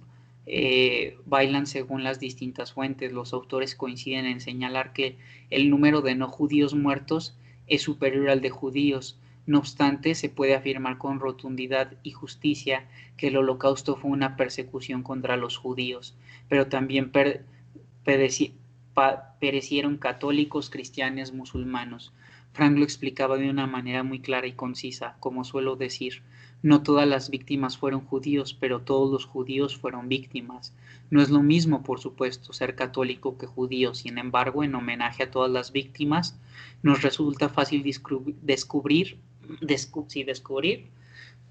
bailan según las distintas fuentes, los autores coinciden en señalar que el número de no judíos muertos es superior al de judíos. No obstante, se puede afirmar con rotundidad y justicia que el holocausto fue una persecución contra los judíos, pero también perecieron católicos, cristianos, musulmanes. Frank lo explicaba de una manera muy clara y concisa, como suelo decir. No todas las víctimas fueron judíos, pero todos los judíos fueron víctimas. No es lo mismo, por supuesto, ser católico que judío. Sin embargo, en homenaje a todas las víctimas, nos resulta fácil descubrir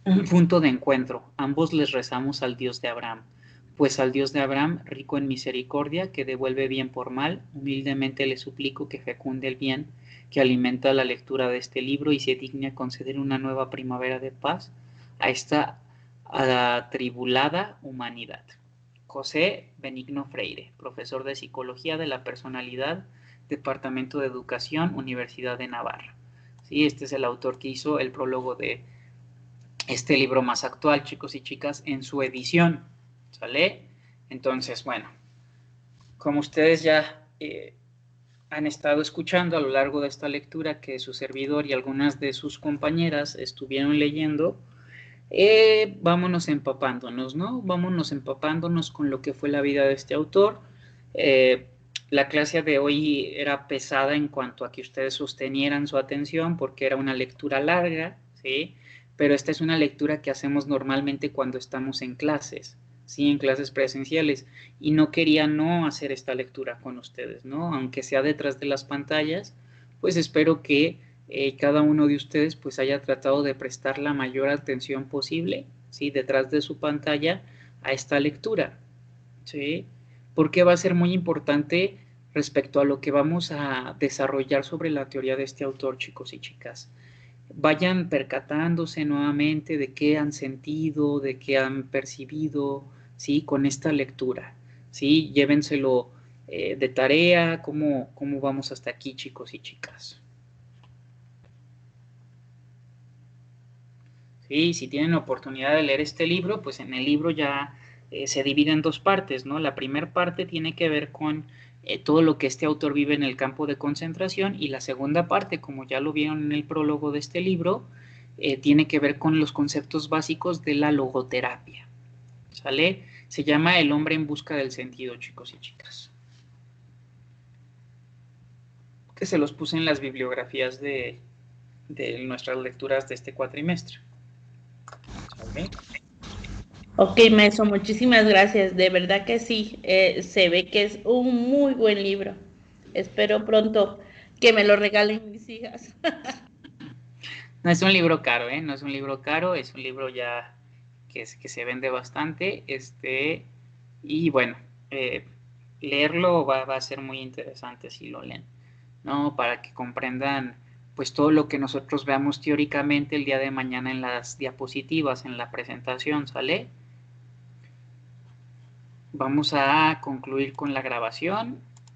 un punto de encuentro. Ambos les rezamos al Dios de Abraham. Pues al Dios de Abraham, rico en misericordia, que devuelve bien por mal, humildemente le suplico que fecunde el bien, que alimenta la lectura de este libro y se digne a conceder una nueva primavera de paz a esta atribulada humanidad. José Benigno Freire, profesor de Psicología de la Personalidad, Departamento de Educación, Universidad de Navarra. Sí, este es el autor que hizo el prólogo de este libro más actual, chicos y chicas, en su edición. ¿Sale? Entonces, bueno, como ustedes ya han estado escuchando a lo largo de esta lectura que su servidor y algunas de sus compañeras estuvieron leyendo, vámonos empapándonos, ¿no? Vámonos empapándonos con lo que fue la vida de este autor. La clase de hoy era pesada en cuanto a que ustedes sostenieran su atención porque era una lectura larga, ¿sí? Pero esta es una lectura que hacemos normalmente cuando estamos en clases, ¿sí? En clases presenciales, y no quería no hacer esta lectura con ustedes, ¿no? Aunque sea detrás de las pantallas, pues espero que cada uno de ustedes pues haya tratado de prestar la mayor atención posible, ¿sí? Detrás de su pantalla a esta lectura, ¿sí? Porque va a ser muy importante respecto a lo que vamos a desarrollar sobre la teoría de este autor, chicos y chicas. Vayan percatándose nuevamente de qué han sentido, de qué han percibido, ¿sí? Con esta lectura, ¿sí? Llévenselo de tarea, cómo vamos hasta aquí, chicos y chicas. ¿Sí? Si tienen oportunidad de leer este libro, pues en el libro ya se divide en dos partes, ¿no? La primera parte tiene que ver con todo lo que este autor vive en el campo de concentración, y la segunda parte, como ya lo vieron en el prólogo de este libro, tiene que ver con los conceptos básicos de la logoterapia, ¿sale? Se llama El hombre en busca del sentido, chicos y chicas. que se los puse en las bibliografías de nuestras lecturas de este cuatrimestre. ¿Sale? Ok, maestro, muchísimas gracias. De verdad que sí, se ve que es un muy buen libro. Espero pronto que me lo regalen mis hijas. No es un libro caro, ¿eh? No es un libro caro, es un libro ya que se vende bastante, y bueno, leerlo va a ser muy interesante si lo leen, ¿no? Para que comprendan pues todo lo que nosotros veamos teóricamente el día de mañana en las diapositivas, en la presentación, ¿sale? Vamos a concluir con la grabación.